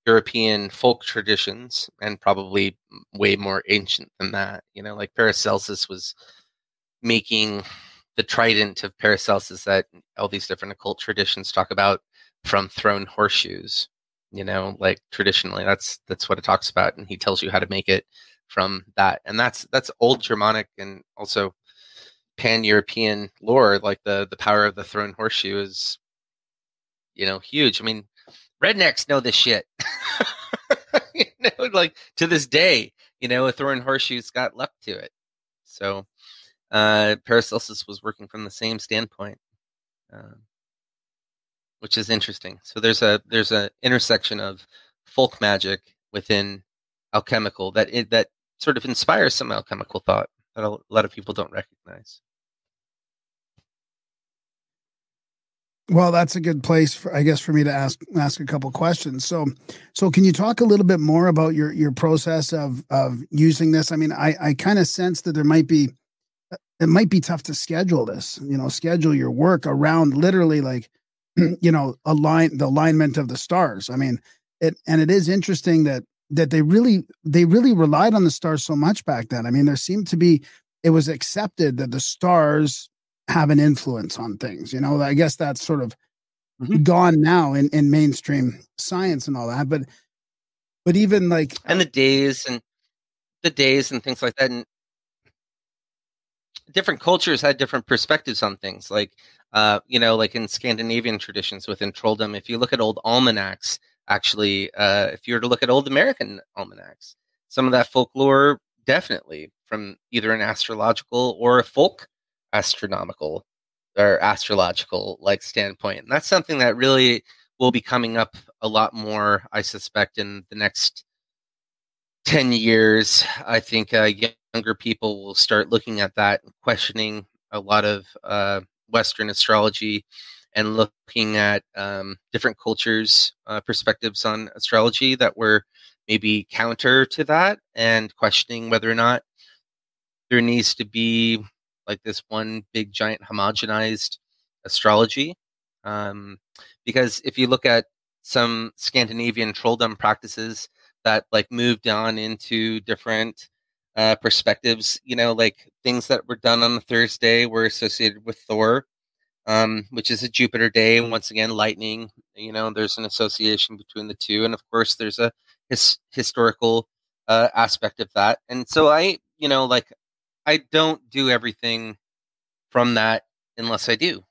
European folk traditions, and probably way more ancient than that. Like Paracelsus was making the trident of Paracelsus that all these different occult traditions talk about from thrown horseshoes. Like traditionally, that's what it talks about, and he tells you how to make it from that. And that's old Germanic and also pan-European lore. Like the power of the thrown horseshoe is, huge. I mean, rednecks know this shit. Like to this day, a thrown horseshoe's got luck to it. So Paracelsus was working from the same standpoint, which is interesting. So there's a intersection of folk magic within alchemical that sort of inspires some alchemical thought that a lot of people don't recognize. Well, that's a good place for, I guess, for me to ask a couple questions. So can you talk a little bit more about your process of using this? I mean, I kind of sense that it might be tough to schedule this, schedule your work around literally like, the alignment of the stars. I mean, it is interesting that they really relied on the stars so much back then. I mean, it was accepted that the stars have an influence on things. I guess that's sort of gone now in mainstream science and all that. But even like, and the days and things like that, and different cultures had different perspectives on things. Like, like in Scandinavian traditions within trolldom, if you look at old almanacs, actually, if you were to look at old American almanacs, some of that folklore definitely from either an astrological or a folk astronomical or astrological like standpoint. And that's something that really will be coming up a lot more, I suspect, in the next 10 years. I think younger people will start looking at that and questioning a lot of Western astrology and looking at different cultures' perspectives on astrology that were maybe counter to that, and questioning whether or not there needs to be like this one big giant homogenized astrology. Because if you look at some Scandinavian trolldom practices that like moved on into different perspectives, like things that were done on a Thursday were associated with Thor, which is a Jupiter day. And once again, lightning, there's an association between the two. And of course, there's a historical aspect of that. And so I don't do everything from that unless I do,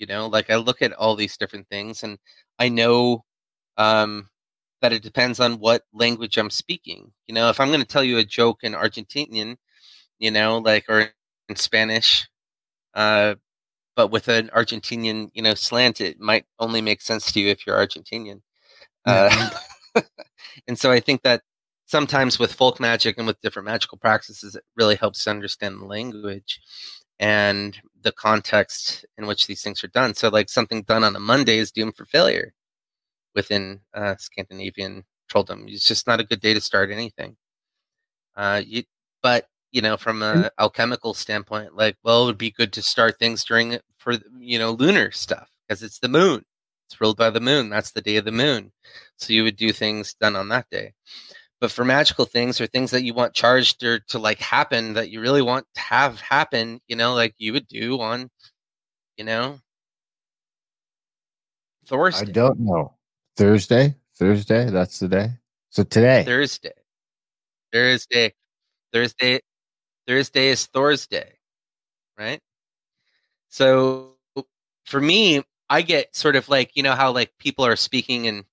like I look at all these different things, and I know that it depends on what language I'm speaking. If I'm going to tell you a joke in Argentinian, or in Spanish, but with an Argentinian, slant, it might only make sense to you if you're Argentinian. And so I think that sometimes with folk magic and with different magical practices, it really helps to understand the language and the context in which these things are done. So like something done on a Monday is doomed for failure within Scandinavian trolldom. It's just not a good day to start anything. But from an alchemical standpoint, like, well, it would be good to start things for lunar stuff, because it's the moon. It's ruled by the moon. That's the day of the moon. So you would do things done on that day. But for magical things, or things that you want charged or to like happen, that you really want to have happen, like you would do on, Thursday. I don't know. Thursday, that's the day. So today. Thursday is Thursday, right? So for me, I get sort of like, how like people are speaking, and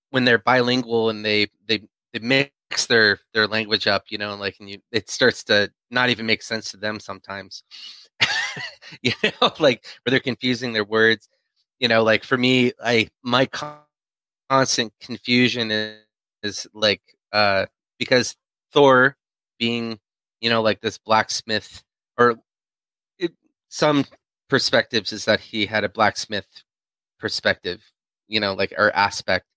when they're bilingual and they mix their language up, and it starts to not even make sense to them sometimes. Like where they're confusing their words. Like for me, my constant confusion is like because Thor being like this blacksmith, or some perspectives is that he had a blacksmith perspective, or aspect,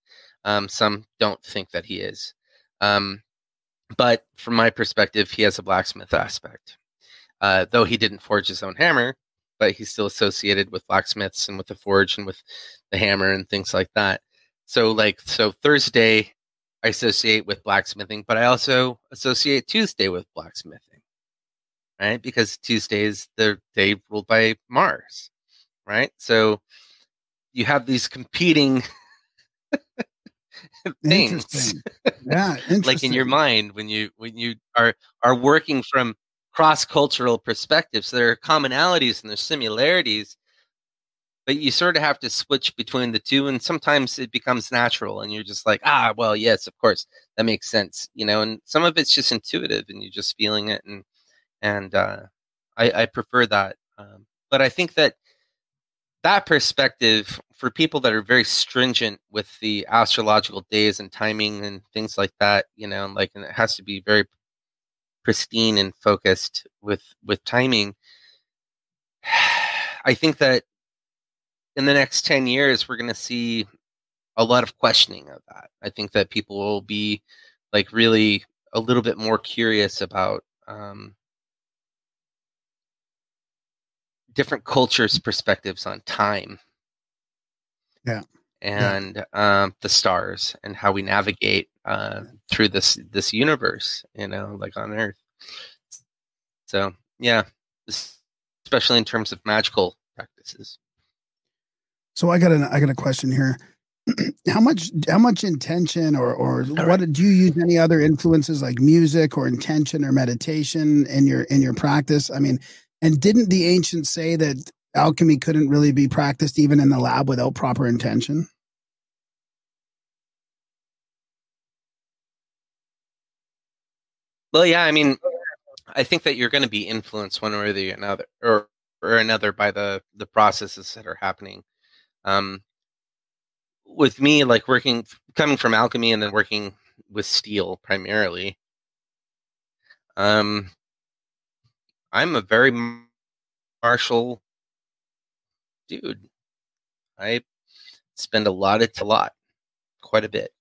Some don't think that he is. But from my perspective, he has a blacksmith aspect. Though he didn't forge his own hammer, but he's still associated with blacksmiths and with the forge and with the hammer and things like that. So Thursday I associate with blacksmithing, but I also associate Tuesday with blacksmithing, right? Because Tuesday is the day ruled by Mars, right? So you have these competing things. Interesting. Yeah, interesting. Like in your mind when you are working from cross-cultural perspectives. There are commonalities and there's similarities, but you sort of have to switch between the two, and sometimes it becomes natural and you're just like, well, yes, of course, that makes sense, and some of it's just intuitive and you're just feeling it, and I prefer that. But I think that perspective for people that are very stringent with the astrological days and timing and things like that, and it has to be very pristine and focused with timing. I think that in the next 10 years, we're going to see a lot of questioning of that. I think that people will be like really a little bit more curious about different cultures' perspectives on time. Yeah. And the stars and how we navigate through this universe, like on Earth. So yeah, especially in terms of magical practices. So I got a question here. How much intention or what do you use any other influences like music or intention or meditation in your practice? I mean, and didn't the ancients say that alchemy couldn't really be practiced even in the lab without proper intention? Well, yeah, I mean, I think that you're going to be influenced one way or the another, or another by the processes that are happening. With me, like coming from alchemy and then working with steel primarily, I'm a very martial dude. I spend quite a bit.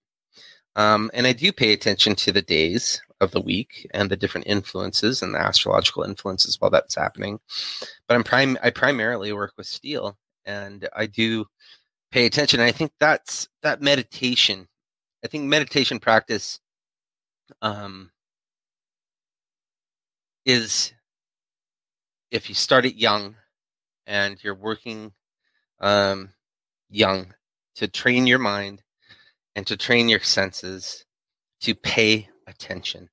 And I do pay attention to the days of the week and the different influences and the astrological influences while that's happening. But I primarily work with steel, and I do pay attention. I think that meditation. I think meditation practice is, if you start it young and you're working young, to train your mind and to train your senses to pay attention,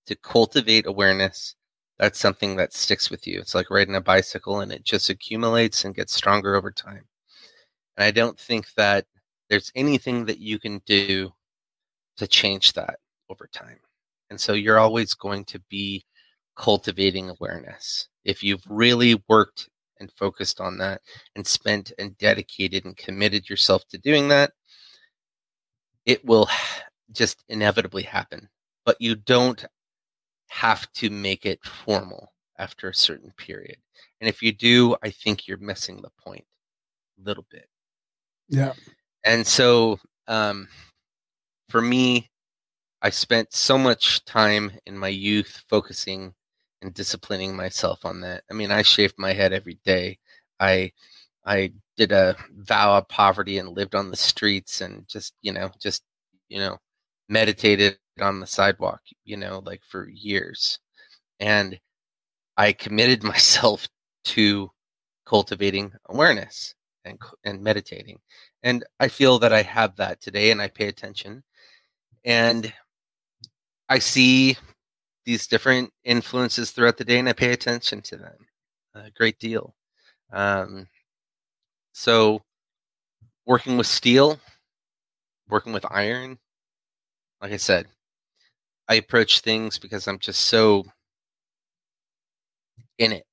to cultivate awareness. That's something that sticks with you. It's like riding a bicycle, and it just accumulates and gets stronger over time. And I don't think that there's anything that you can do to change that over time. And so you're always going to be cultivating awareness. If you've really worked and focused on that and spent and dedicated and committed yourself to doing that, it will just inevitably happen. But you don't have to make it formal after a certain period. And if you do, I think you're missing the point a little bit. Yeah. And so for me, I spent so much time in my youth focusing and disciplining myself on that. I mean, I shaved my head every day. I did a vow of poverty and lived on the streets and just meditated on the sidewalk, like for years. And I committed myself to cultivating awareness and meditating. And I feel that I have that today, and I pay attention. And I see these different influences throughout the day, and I pay attention to them a great deal. So working with steel, working with iron, like I said, I approach things because I'm just so in it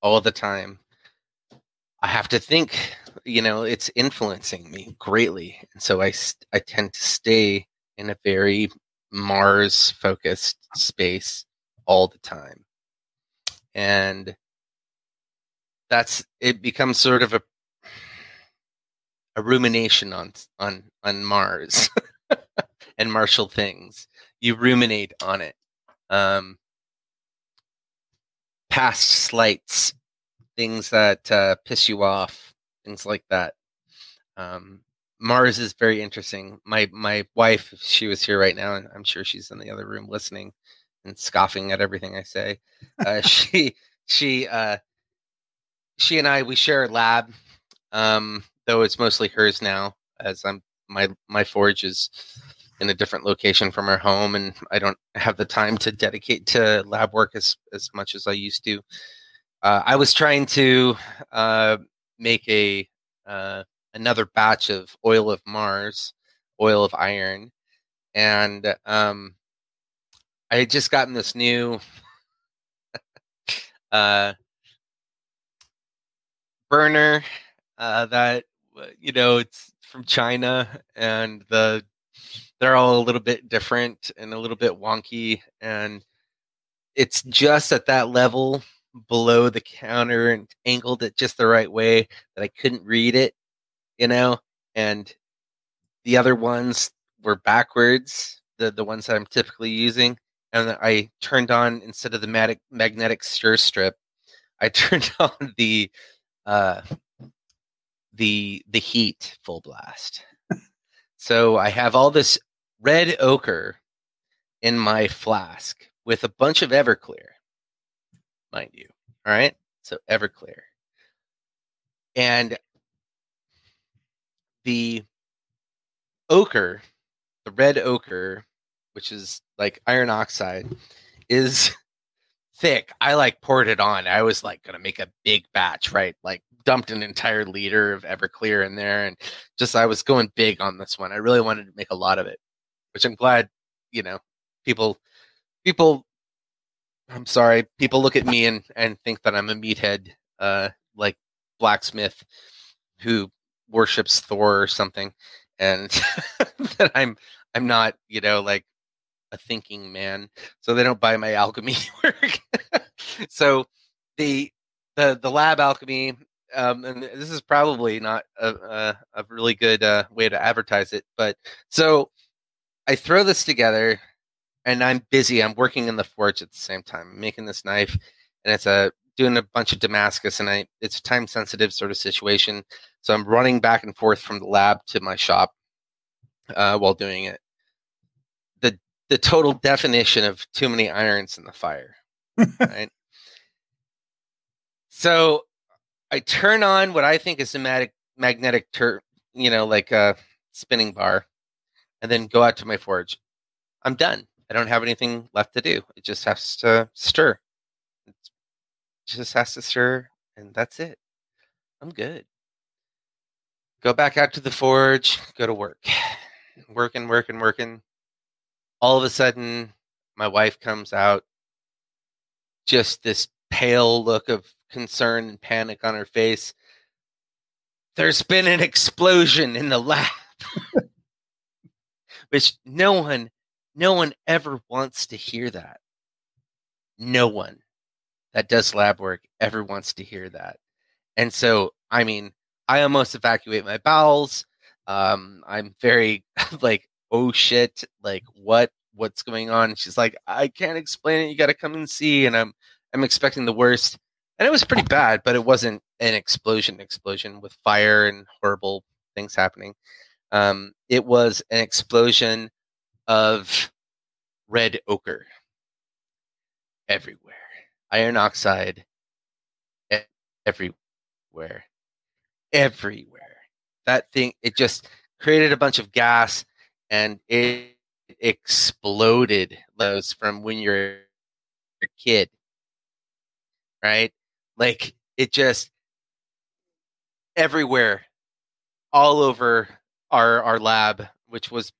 all the time. I have to think, it's influencing me greatly. And so I tend to stay in a very Mars-focused space all the time. And it becomes sort of rumination on Mars and martial things. You ruminate on it. Past slights, things that piss you off, things like that. Mars is very interesting. My wife, if she was here right now, and I'm sure she's in the other room listening and scoffing at everything I say. She and I, we share a lab, though it's mostly hers now, as my forge is in a different location from our home, and I don't have the time to dedicate to lab work as much as I used to. I was trying to make another batch of oil of Mars, oil of iron, and I had just gotten this new burner that it's from China, and they're all a little bit different and a little bit wonky, and it's just at that level below the counter and angled it just the right way that I couldn't read it, and the other ones were backwards, the ones that I'm typically using, and I turned on, instead of the magnetic stir strip, I turned on the heat full blast. So I have all this red ochre in my flask with a bunch of Everclear, mind you. All right, so Everclear, and the ochre, the red ochre, which is like iron oxide, is thick. I poured it on. I was gonna make a big batch, right? Dumped an entire liter of Everclear in there, and I was going big on this one. I really wanted to make a lot of it, which I'm glad, people, I'm sorry, people look at me and think that I'm a meathead, like Blacksmith who worships Thor or something, and that I'm not, a thinking man, so they don't buy my alchemy work. So the lab alchemy, and this is probably not a really good way to advertise it, but so I throw this together, and I'm busy. I'm working in the forge at the same time. I'm making this knife, and it's doing a bunch of Damascus, and it's a time sensitive sort of situation. So I'm running back and forth from the lab to my shop while doing it. The total definition of too many irons in the fire, right? So I turn on what I think is a magnetic spinning bar, and then go out to my forge. I'm done. I don't have anything left to do. It just has to stir. It just has to stir, and that's it. I'm good. Go back out to the forge, go to work. Working. All of a sudden, my wife comes out, just this pale look of concern and panic on her face. There's been an explosion in the lab. Which no one ever wants to hear that. No one that does lab work ever wants to hear that. And so, I almost evacuate my bowels. I'm very oh shit, what's going on? She's like, I can't explain it. You got to come and see. And I'm expecting the worst. And it was pretty bad, but it wasn't an explosion with fire and horrible things happening. It was an explosion of red ochre everywhere. Iron oxide everywhere. That thing, it just created a bunch of gas, and it exploded. Those from when you're a kid, right? It just everywhere, all over our lab, which was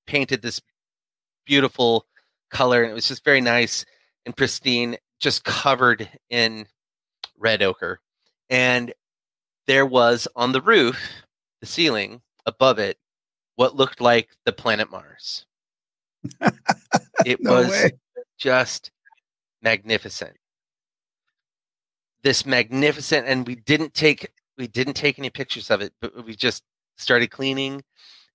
painted this beautiful color, and it was just very nice and pristine, just covered in red ochre. And there was on the roof, the ceiling above it, what looked like the planet Mars. It was just magnificent. This magnificent, and we didn't take we didn't take any pictures of it, but we just started cleaning.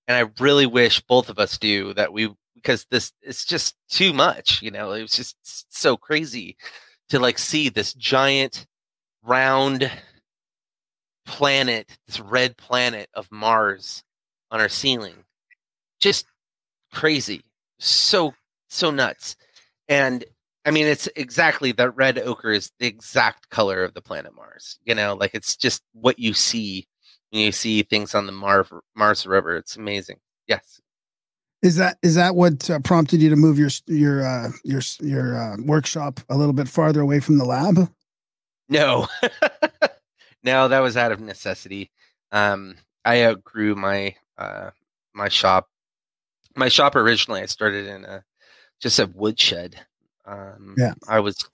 And I really wish both of us do that, because this it's just too much, it was just so crazy to like see this giant round planet, this red planet of Mars on our ceiling. Just crazy. So nuts. And I mean, it's exactly that red ochre is the exact color of the planet Mars. Like it's just what you see when you see things on the Mars River. It's amazing. Yes. Is that what prompted you to move your workshop a little bit farther away from the lab? No, no, that was out of necessity. I outgrew my my shop. My shop originally, I started in just a woodshed. I was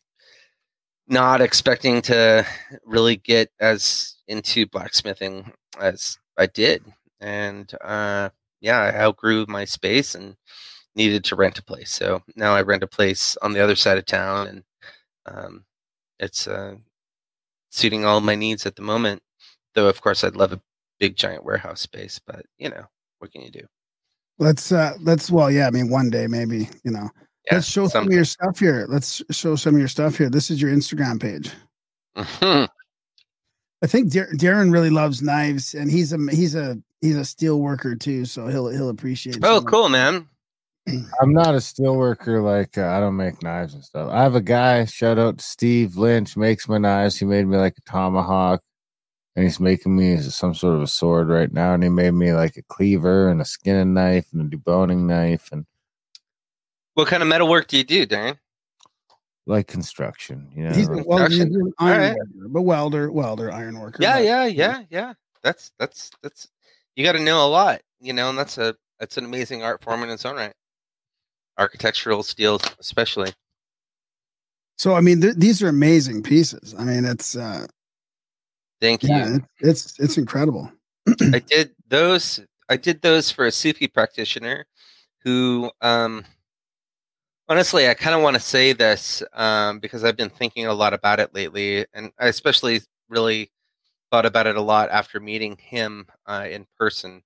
not expecting to really get as into blacksmithing as I did, and I outgrew my space and needed to rent a place. So now I rent a place on the other side of town, and it's suiting all my needs at the moment. Though, of course, I'd love a big, giant warehouse space, but what can you do? One day maybe, let's show some of your stuff here. This is your Instagram page. Mm-hmm. I think Darren really loves knives, and he's a steel worker too, so he'll appreciate it. Oh, cool, man. I'm not a steel worker. Like I don't make knives and stuff. I have a guy, shout out to Steve Lynch, makes my knives. He made me like a tomahawk, and he's making me some sort of a sword right now. And he made me like a cleaver and a skinning knife and a deboning knife. And what kind of metalwork do you do, Darren? Like construction, He's a welder, but welder, iron worker. Yeah. That's you got to know a lot, and that's an amazing art form in its own right. Architectural steels, especially. So, I mean, these are amazing pieces. I mean, it's. Thank you. Yeah, it's incredible. I did those for a Sufi practitioner who, honestly, I kind of want to say this because I've been thinking a lot about it lately, and I especially really thought about it a lot after meeting him in person.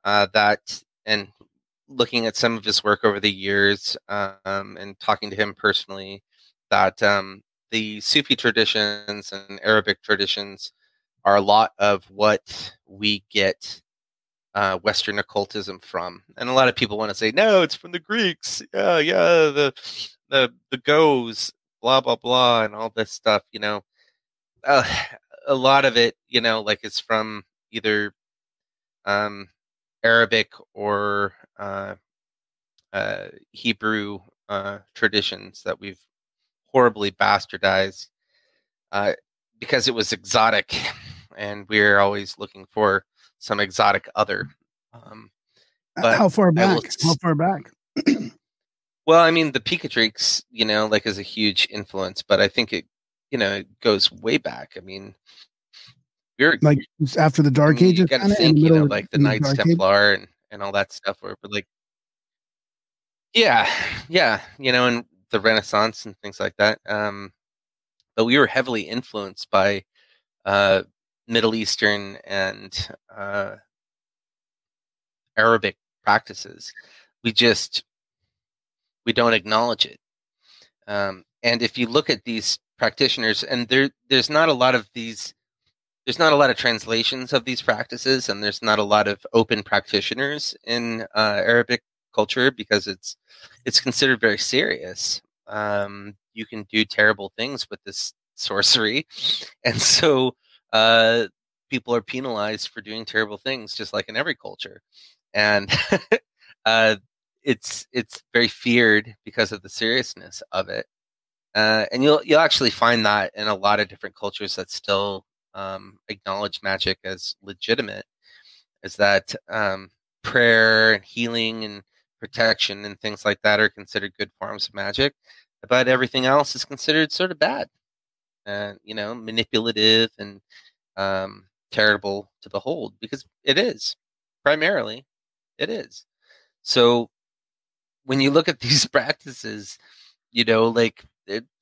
And looking at some of his work over the years and talking to him personally, that the Sufi traditions and Arabic traditions are a lot of what we get Western occultism from. And a lot of people want to say, no, it's from the Greeks. The goes, blah, blah, blah, and all this stuff, a lot of it, like it's from either Arabic or Hebrew traditions that we've horribly bastardized because it was exotic, and we're always looking for some exotic other. But how far back? Well, I mean, the Picatrix, is a huge influence, but I think it, it goes way back. I mean, we're like after the Dark Ages. You got to think, like the Knights Templar and all that stuff, where we're like, yeah, and the Renaissance and things like that. But we were heavily influenced by Middle Eastern and Arabic practices. We don't acknowledge it. And if you look at these practitioners, and there's not a lot of translations of these practices, and there's not a lot of open practitioners in Arabic culture because it's considered very serious. You can do terrible things with this sorcery, and so people are penalized for doing terrible things, just like in every culture. And it's very feared because of the seriousness of it. And you'll actually find that in a lot of different cultures that still acknowledge magic as legitimate, is that prayer and healing and protection and things like that are considered good forms of magic, but everything else is considered sort of bad, manipulative and terrible to behold, because it is. Primarily, it is. So when you look at these practices,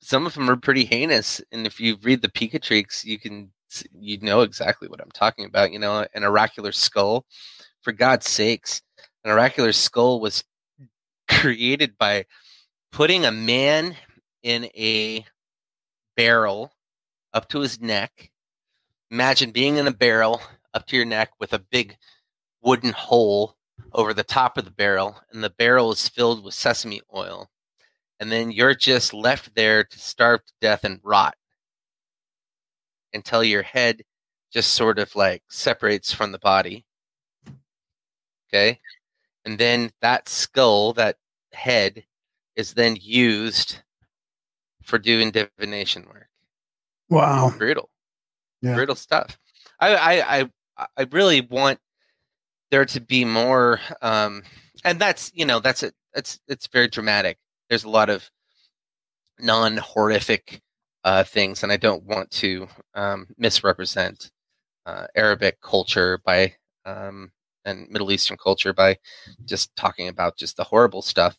some of them are pretty heinous. And if you read the Picatrix, you can you know exactly what I'm talking about. You know, an oracular skull. For God's sakes, an oracular skull was created by putting a man in a barrel up to his neck. Imagine being in a barrel up to your neck with a big wooden hole over the top of the barrel, and the barrel is filled with sesame oil. And then you're just left there to starve to death and rot until your head just sort of like separates from the body. Okay? And then that skull, that head, is then used for doing divination work. Wow. Brutal. Yeah. Brutal stuff. I really want there to be more, and that's, you know, that's it. It's very dramatic. There's a lot of non-horrific things, and I don't want to misrepresent Arabic culture by and Middle Eastern culture by just talking about just the horrible stuff.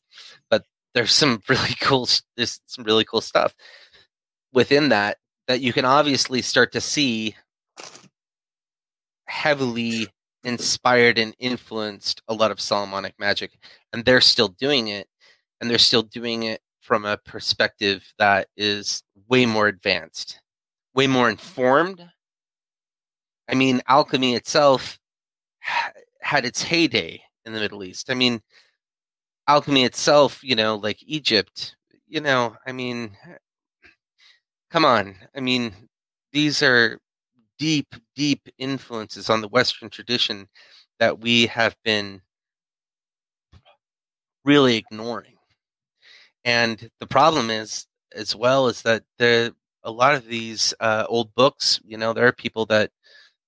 But there's some really cool stuff within that you can obviously start to see heavily inspired and influenced a lot of Solomonic magic, and they're still doing it, and they're still doing it from a perspective that is way more advanced, way more informed. I mean, alchemy itself had its heyday in the Middle East. I mean, alchemy itself, you know, like Egypt, you know, I mean, come on. I mean, these are deep, deep influences on the Western tradition that we have been really ignoring. And the problem is, as well, is that a lot of these old books, you know, there are people that,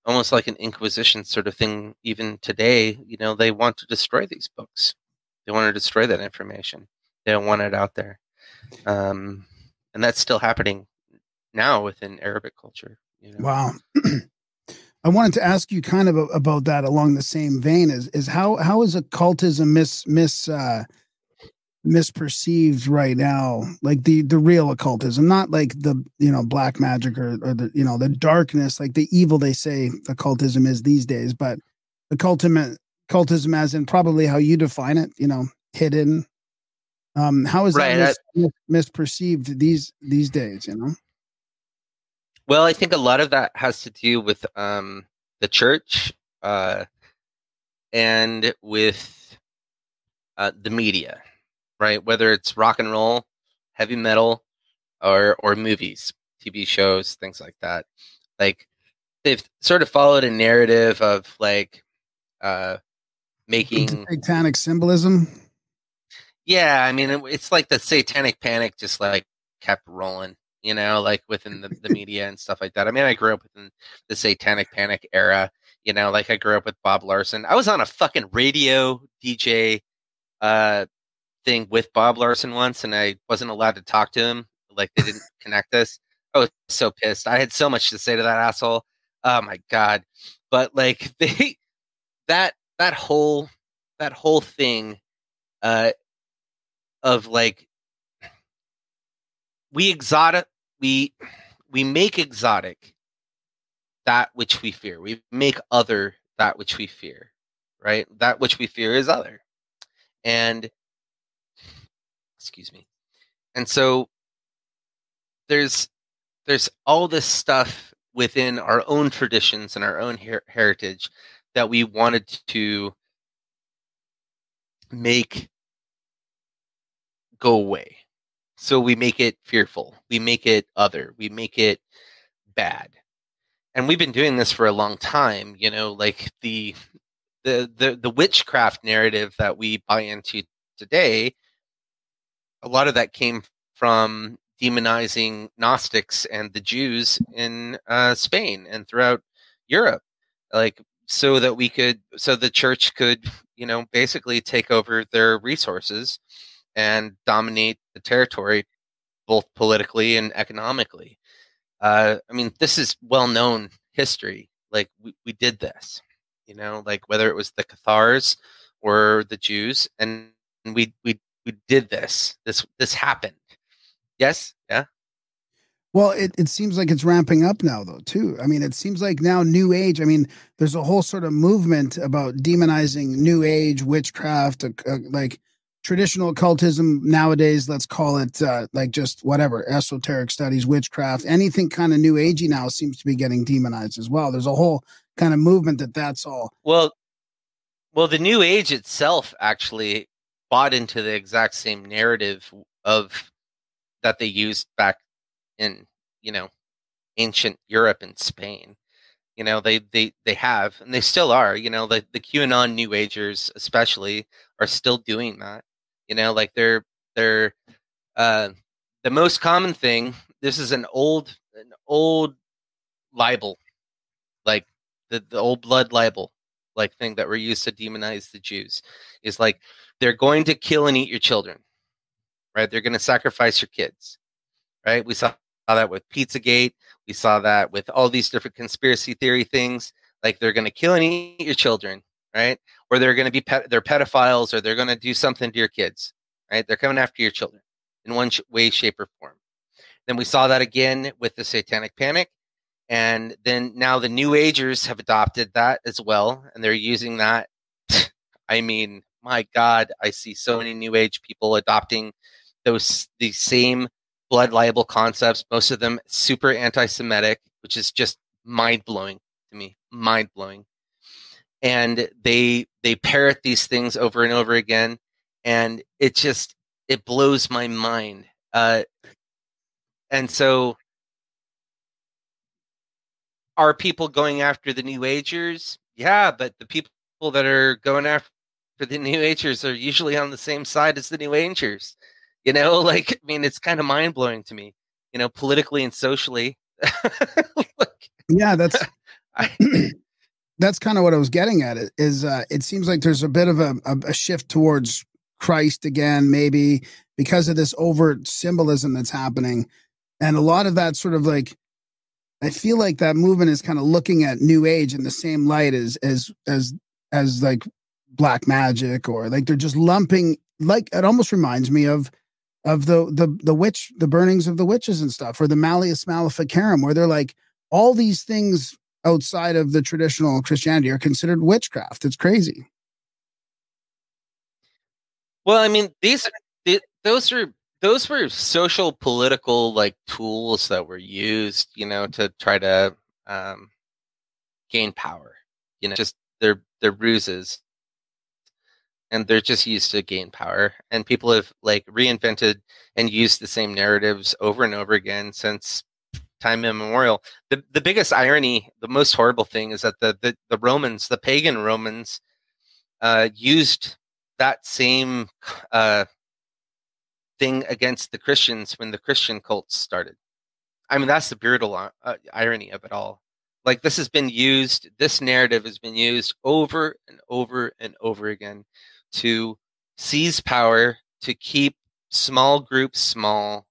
almost like an Inquisition sort of thing, even today, you know, they want to destroy these books. They want to destroy that information. They don't want it out there. And that's still happening now within Arabic culture. You know? Wow. I wanted to ask you kind of about that along the same vein is how is occultism misperceived right now, like the real occultism, not like the, you know, black magic or the, you know, the darkness, like the evil they say occultism is these days, but occultism as in probably how you define it, you know, hidden. How is that misperceived these days, you know? Well, I think a lot of that has to do with the church and with the media, right? Whether it's rock and roll, heavy metal, or movies, TV shows, things like that. Like, they've sort of followed a narrative of like making satanic symbolism. Yeah, I mean, it's like the satanic panic just like kept rolling, you know, like within the media and stuff like that. I mean, I grew up within the satanic panic era, you know, like I grew up with Bob Larson. I was on a fucking radio DJ thing with Bob Larson once, and I wasn't allowed to talk to him. Like, they didn't connect us. I was so pissed. I had so much to say to that asshole. Oh my God. But like that whole thing of like, we make exotic that which we fear. We make other that which we fear, right? That which we fear is other. And excuse me. And so there's all this stuff within our own traditions and our own heritage that we wanted to make go away. So we make it fearful. We make it other. We make it bad. And we've been doing this for a long time, you know, like the witchcraft narrative that we buy into today. A lot of that came from demonizing Gnostics and the Jews in Spain and throughout Europe, like so the church could, you know, basically take over their resources and dominate the territory, both politically and economically. I mean, this is well-known history. Like, we did this, you know, like whether it was the Cathars or the Jews, and we did this. This happened. Yes. Yeah. Well, it seems like it's ramping up now, though, too. I mean, it seems like now New Age. I mean, there's a whole sort of movement about demonizing New Age, witchcraft, like traditional occultism nowadays. Let's call it like just whatever, esoteric studies, witchcraft, anything kind of New Agey now seems to be getting demonized as well. There's a whole kind of movement that's all. Well, the New Age itself actually bought into the exact same narrative of that they used back in, ancient Europe and Spain. They have, and they still are, the QAnon New Agers especially are still doing that. Like they're the most common thing. This is an old libel, like the old blood libel, like thing that were used to demonize the Jews, is like they're going to kill and eat your children, right? They're going to sacrifice your kids, right? We saw that with Pizzagate. We saw that with all these different conspiracy theory things. Like they're going to kill and eat your children, right? Or they're going to be they're pedophiles, or they're going to do something to your kids, right? They're coming after your children in one way, shape, or form. Then we saw that again with the Satanic Panic. And then now the New Agers have adopted that as well. And they're using that. I mean, my God, I see so many New Age people adopting these same blood libel concepts, most of them super anti-Semitic, which is just mind-blowing to me, mind-blowing. And they parrot these things over and over again, and it blows my mind. And so are people going after the New Agers? Yeah, but the people that are going after the New Agers are usually on the same side as the New Agers. It's kind of mind blowing to me, politically and socially. Yeah, that's that's kind of what I was getting at. It seems like there's a bit of a shift towards Christ again, maybe because of this overt symbolism that's happening, and a lot of that sort of like, I feel like that movement is kind of looking at New Age in the same light as like black magic, or like they're just lumping. Like it almost reminds me of the burnings of the witches and stuff, or the Malleus Maleficarum, where they're like all these things outside of the traditional Christianity are considered witchcraft. It's crazy. Well, I mean, those were social political like tools that were used, to try to gain power. Just they're ruses. And they're just used to gain power. And people have like reinvented and used the same narratives over and over again since time immemorial. The biggest irony, the most horrible thing, is that the Romans, the pagan Romans, used that same thing against the Christians when the Christian cults started. I mean, that's the brutal irony of it all. Like this narrative has been used over and over and over again to seize power, to keep small groups small,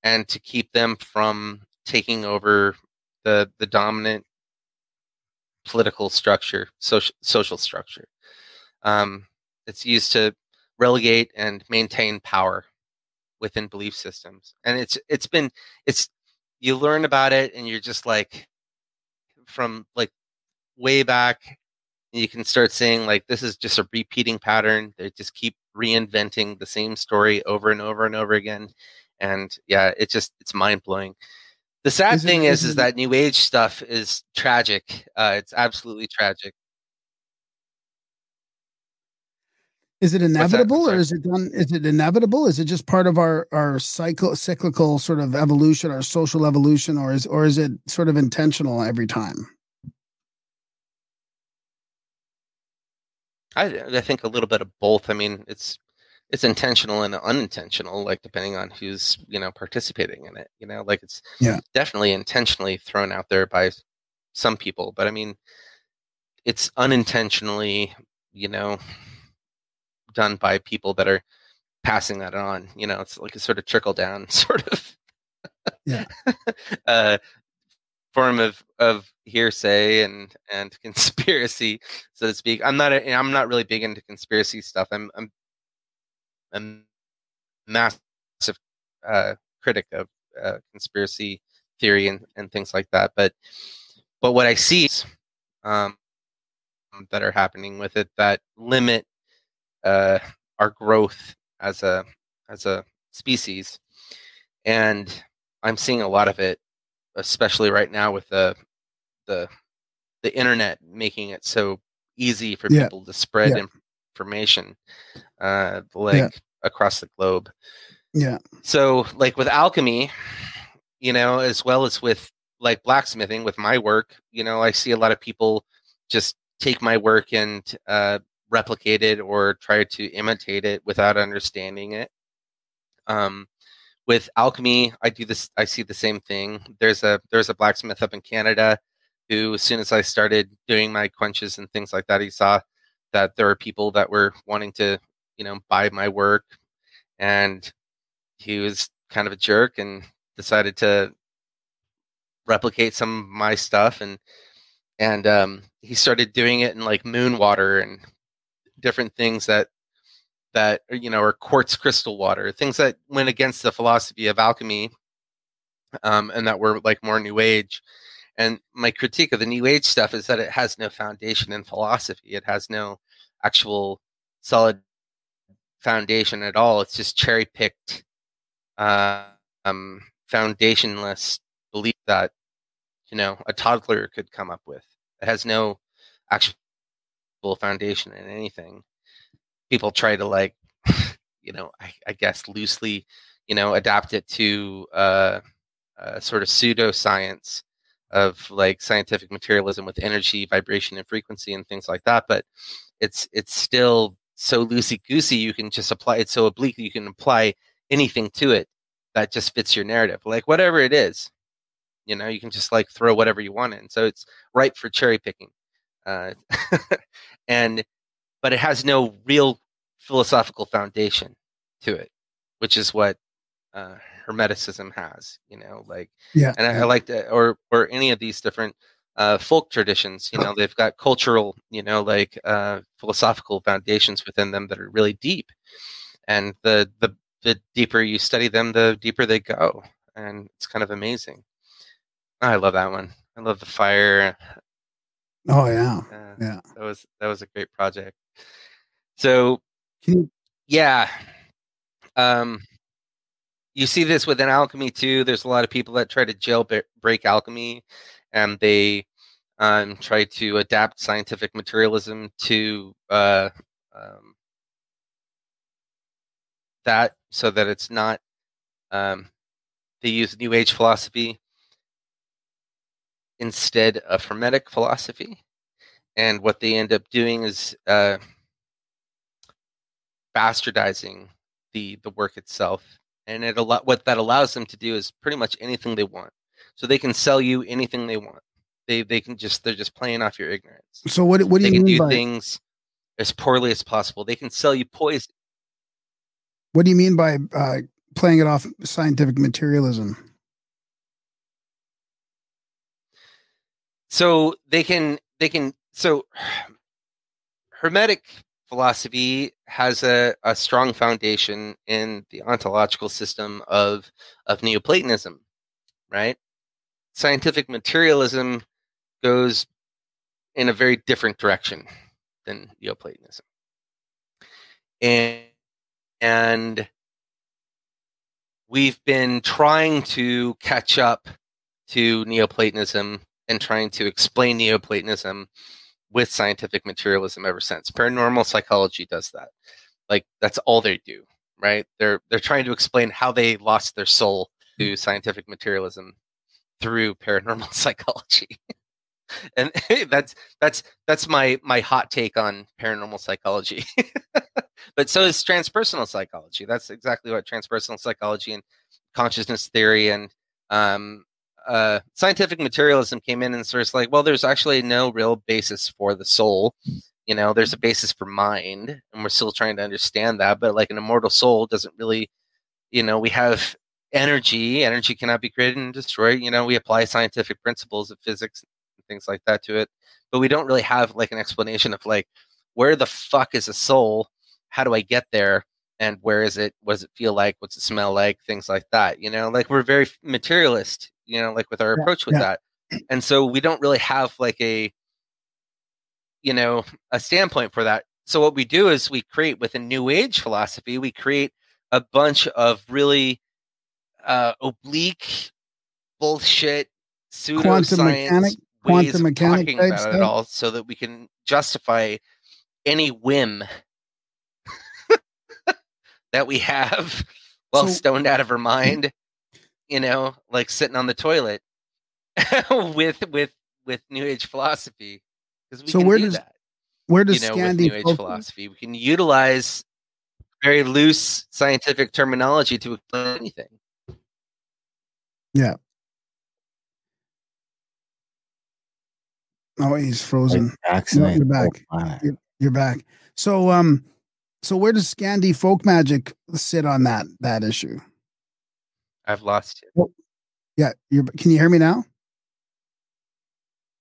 and to keep them from taking over the dominant political structure, social structure. It's used to relegate and maintain power within belief systems. And you learn about it and you're just like, from like way back, you can start saying like this is just a repeating pattern. They just keep reinventing the same story over and over and over again. And yeah, it's mind blowing. The sad thing is that New Age stuff is tragic. It's absolutely tragic. Is it inevitable, or is it done? Is it inevitable? Is it just part of our cyclical sort of evolution, our social evolution, or is it sort of intentional every time? I think a little bit of both. I mean, it's intentional and unintentional, like depending on who's participating in it. Like it's definitely intentionally thrown out there by some people, but I mean, it's unintentionally, done by people that are passing that on. It's like a sort of trickle down sort of form of hearsay and conspiracy, so to speak. I'm not really big into conspiracy stuff. I'm a massive critic of conspiracy theory and things like that. But what I see is, that are happening with it that limit our growth as a species, and I'm seeing a lot of it, especially right now with the internet making it so easy for people to spread information across the globe. Yeah. So like with alchemy, as well as with like blacksmithing, with my work, I see a lot of people just take my work and replicate it or try to imitate it without understanding it. With alchemy, I see the same thing. There's a blacksmith up in Canada who, as soon as I started doing my quenches and things like that, he saw that there were people that were wanting to, buy my work, and he was kind of a jerk and decided to replicate some of my stuff, and he started doing it in like moon water and different things that are quartz crystal water, things that went against the philosophy of alchemy, and that were like more new age. And my critique of the new age stuff is that it has no foundation in philosophy. It has no actual solid foundation at all. It's just cherry picked, foundationless belief that a toddler could come up with. It has no actual foundation in anything. People try to I guess loosely, adapt it to sort of pseudoscience of like scientific materialism with energy, vibration, and frequency and things like that. But it's still so loosey-goosey. You can just apply it, so oblique you can apply anything to it that just fits your narrative, like whatever it is. You can just like throw whatever you want in. So it's ripe for cherry picking. But it has no real philosophical foundation to it, which is what Hermeticism has, And I like that, or any of these different folk traditions, they've got cultural, philosophical foundations within them that are really deep. And the deeper you study them, the deeper they go. And it's kind of amazing. I love that one. I love the fire. Oh yeah. Yeah. That was a great project. So yeah. You see this within alchemy too. There's a lot of people that try to jailbreak alchemy, and they try to adapt scientific materialism to that, so that it's not. They use New Age philosophy instead of Hermetic philosophy, and what they end up doing is bastardizing the work itself. And what that allows them to do is pretty much anything they want. So they can sell you anything they want. They're just playing off your ignorance. So what do you mean by things as poorly as possible? They can sell you poison. What do you mean by playing it off scientific materialism? So so Hermetic philosophy has a strong foundation in the ontological system of Neoplatonism, right? Scientific materialism goes in a very different direction than Neoplatonism. And we've been trying to catch up to Neoplatonism and trying to explain Neoplatonism with scientific materialism ever since. Paranormal psychology does that. Like, that's all they do, right? They're trying to explain how they lost their soul to scientific materialism through paranormal psychology. And that's my hot take on paranormal psychology. But so is transpersonal psychology. That's exactly what transpersonal psychology and consciousness theory and scientific materialism came in and sort of like, well, there's actually no real basis for the soul. There's a basis for mind, and we're still trying to understand that. But like an immortal soul doesn't really, we have energy. Energy cannot be created and destroyed. We apply scientific principles of physics and things like that to it, but we don't really have like an explanation of like, where the fuck is a soul? How do I get there? And where is it? What does it feel like? What's it smell like? Things like that. Like, we're very materialist, like with our approach with that. And so we don't really have like a standpoint for that. So what we do is we create with a New Age philosophy, we create a bunch of really oblique bullshit pseudoscience ways of talking about it all, so that we can justify any whim that we have while stoned out of our mind, like sitting on the toilet with New Age philosophy. Because we can do that. Where does Scandi with New Age philosophy? We can utilize very loose scientific terminology to explain anything. Yeah. Oh, he's frozen. No, you're back. You're back. So where does Scandi folk magic sit on that issue? I've lost you. Well, yeah, can you hear me now?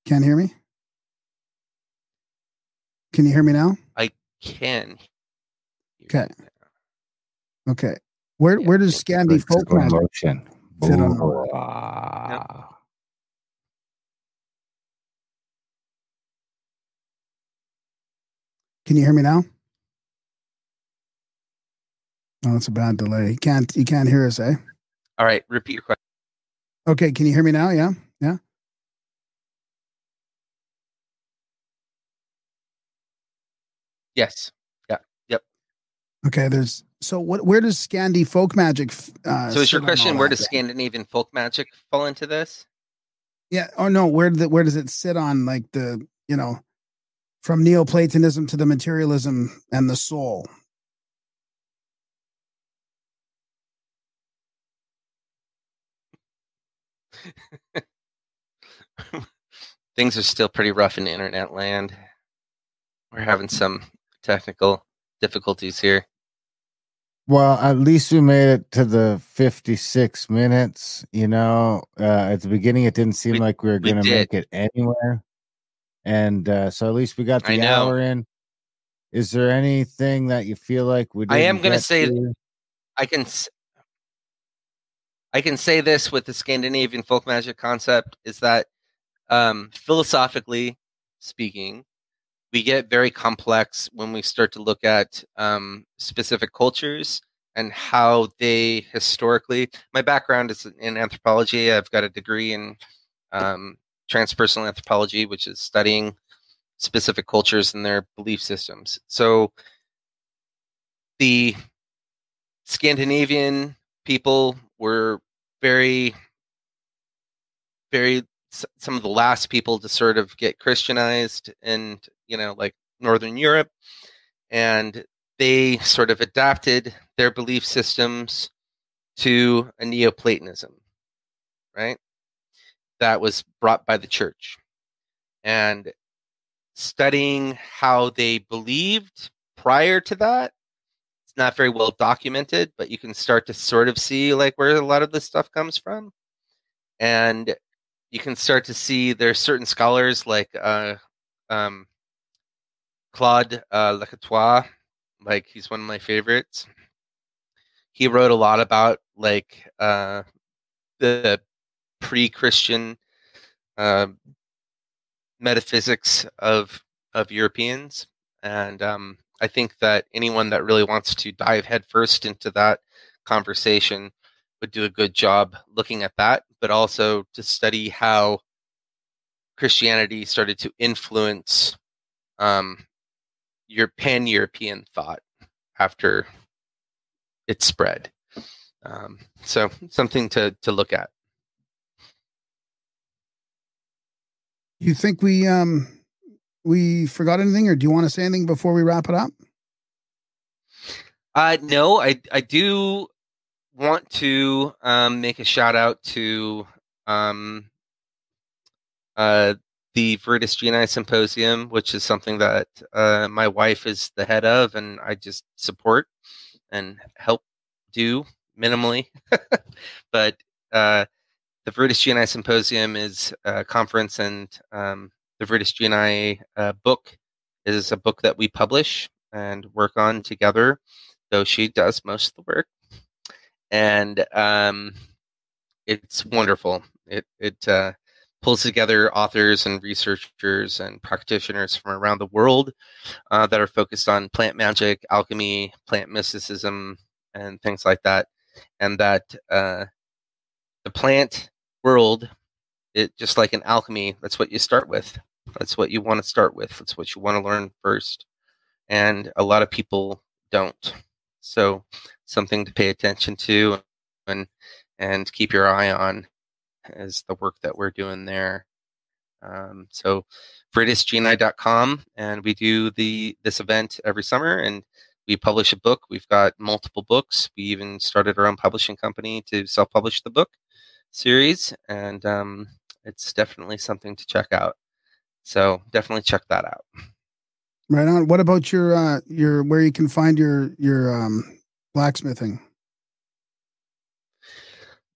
Can't hear me? Can you hear me now? I can. Okay. Okay. Where does Scandi folk magic sit on that? Can you hear me now? Oh, it's a bad delay. You can't hear us, eh? All right, repeat your question. Okay, can you hear me now? Yeah? Yeah? Yes. Yeah. Yep. Okay, where does Scandi folk magic so is your question, where does Scandinavian folk magic fall into this? Yeah. Oh no, where does it sit on, like, the, from Neoplatonism to the materialism and the soul? Things are still pretty rough in internet land. We're having some technical difficulties here. Well, at least we made it to the 56 minutes. At the beginning, it didn't seem like we were going to make it anywhere. And so at least we got the hour in. Is there anything that you feel like we didn't I am going to say, to? I can say this with the Scandinavian folk magic concept is that philosophically speaking, we get very complex when we start to look at specific cultures and how they historically. My background is in anthropology. I've got a degree in transpersonal anthropology, which is studying specific cultures and their belief systems. So the Scandinavian people were very, very some of the last people to sort of get Christianized in, like Northern Europe. And they sort of adapted their belief systems to a Neoplatonism, right? That was brought by the church. And studying how they believed prior to that, it's not very well documented, but you can start to sort of see like where a lot of this stuff comes from. And you can start to see there's certain scholars like Claude Lacatois, like he's one of my favorites. He wrote a lot about like the pre-Christian metaphysics of Europeans, and I think that anyone that really wants to dive headfirst into that conversation would do a good job looking at that, but also to study how Christianity started to influence your pan-European thought after it spread. So something to look at. You think we forgot anything, or do you want to say anything before we wrap it up? No, I do want to make a shout out to the Viridis Genii Symposium, which is something that my wife is the head of, and I just support and help do minimally. But the Viridis Genii Symposium is a conference, and the Viridis Genii book is a book that we publish and work on together, though she does most of the work. And it's wonderful. It pulls together authors and researchers and practitioners from around the world that are focused on plant magic, alchemy, plant mysticism, and things like that. And that the plant world, it just like an alchemy, that's what you start with. That's what you want to start with. That's what you want to learn first. And a lot of people don't. So something to pay attention to and keep your eye on is the work that we're doing there. So VridisGNI.com, and we do this event every summer, and we publish a book. We've got multiple books. We even started our own publishing company to self-publish the book series, and it's definitely something to check out. So definitely check that out. Right on. What about your where you can find your blacksmithing?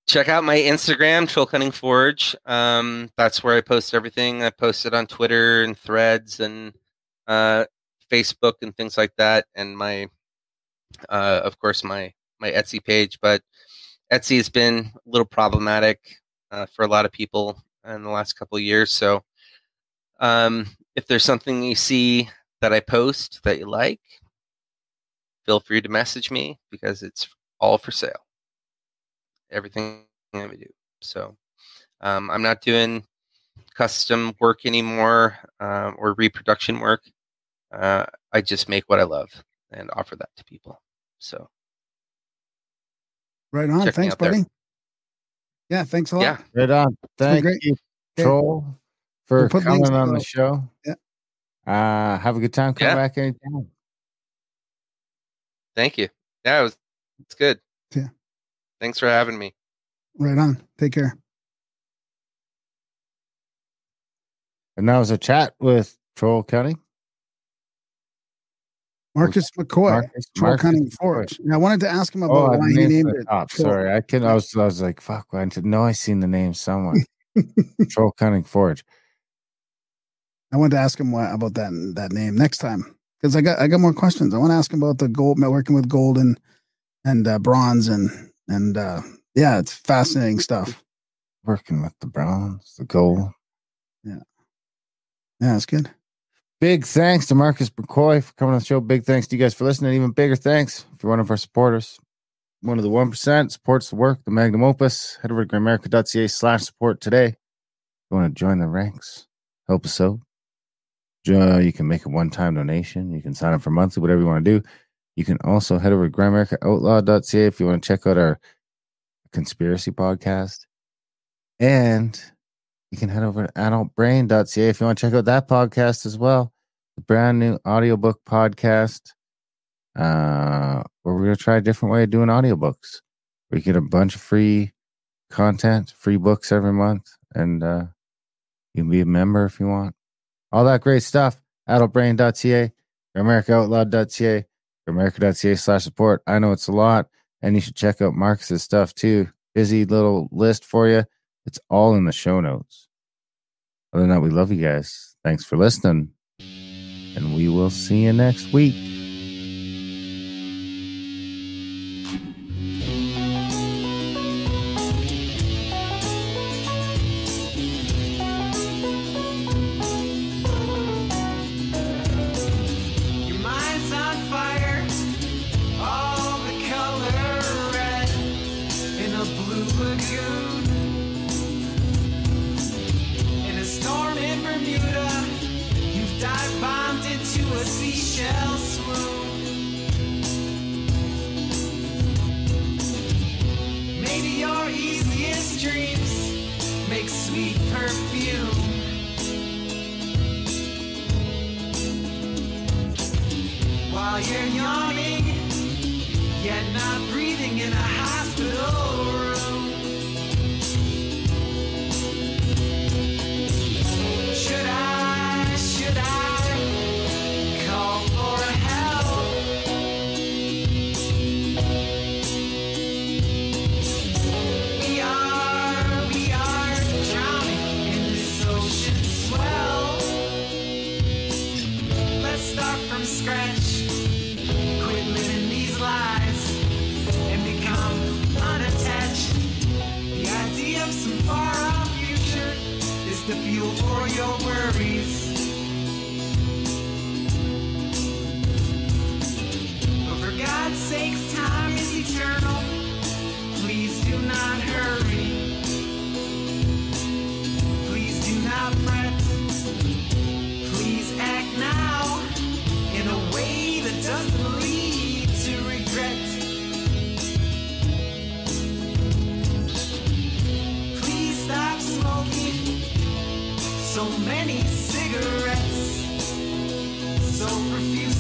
Check out my Instagram, Cunning Forge. That's where I post everything. I post it on Twitter and Threads and Facebook and things like that. And my, of course, my Etsy page. But Etsy has been a little problematic for a lot of people in the last couple of years. So if there's something you see that I post that you like, feel free to message me because it's all for sale. Everything I do. So I'm not doing custom work anymore or reproduction work. I just make what I love and offer that to people. So right on. Thanks, buddy. There. Yeah, thanks a lot. Yeah, right on. Thank you, Troll, for coming on the show. Yeah. Have a good time. Come back anytime. Thank you. Yeah, it's good. Yeah. Thanks for having me. Right on. Take care. And that was a chat with Troll Cunning. Marcus McCoy. Troll Cunning Forge. I wanted to ask him about why he named it. Sorry, I was like, fuck, I didn't know I seen the name somewhere. Troll Cunning Forge. I wanted to ask him about that name next time because I got more questions. I want to ask him about the gold, working with gold and bronze and yeah, it's fascinating stuff. Working with the bronze, the gold. Yeah, it's good. Big thanks to Marcus McCoy for coming on the show. Big thanks to you guys for listening. Even bigger thanks if you're one of our supporters. One of the 1% supports the work, the magnum opus. Head over to Grimerica.ca/support today. If you want to join the ranks, help us out. You can make a one-time donation. You can sign up for monthly, whatever you want to do. You can also head over to GrimericaOutlaw.ca if you want to check out our conspiracy podcast. And you can head over to adultbrain.ca if you want to check out that podcast as well. The brand new audiobook podcast. Where we're going to try a different way of doing audiobooks. We get a bunch of free content, free books every month. And you can be a member if you want. All that great stuff. Adultbrain.ca, GrimericaOutlaw.ca, Grimerica.ca/support. I know it's a lot. And you should check out Marcus's stuff too. Busy little list for you. It's all in the show notes. Other than that, we love you guys. Thanks for listening. And we will see you next week. Your mind's on fire, all the color red in a blue lagoon. In a storm in Bermuda, you've dive bombed into a seashell swoon. Maybe your easiest dreams make sweet perfume. While you're yawning, yet not breathing in a hospital room. Should I call for help? We are drowning in this ocean swell. Let's start from scratch. Quit living these lies and become unattached. the fuel for your worries. But for God's sakes, time is eternal. Please do not hurry. Please do not fret. Please act now in a way that doesn't lead to regret. Please stop smoking so many cigarettes so profusely.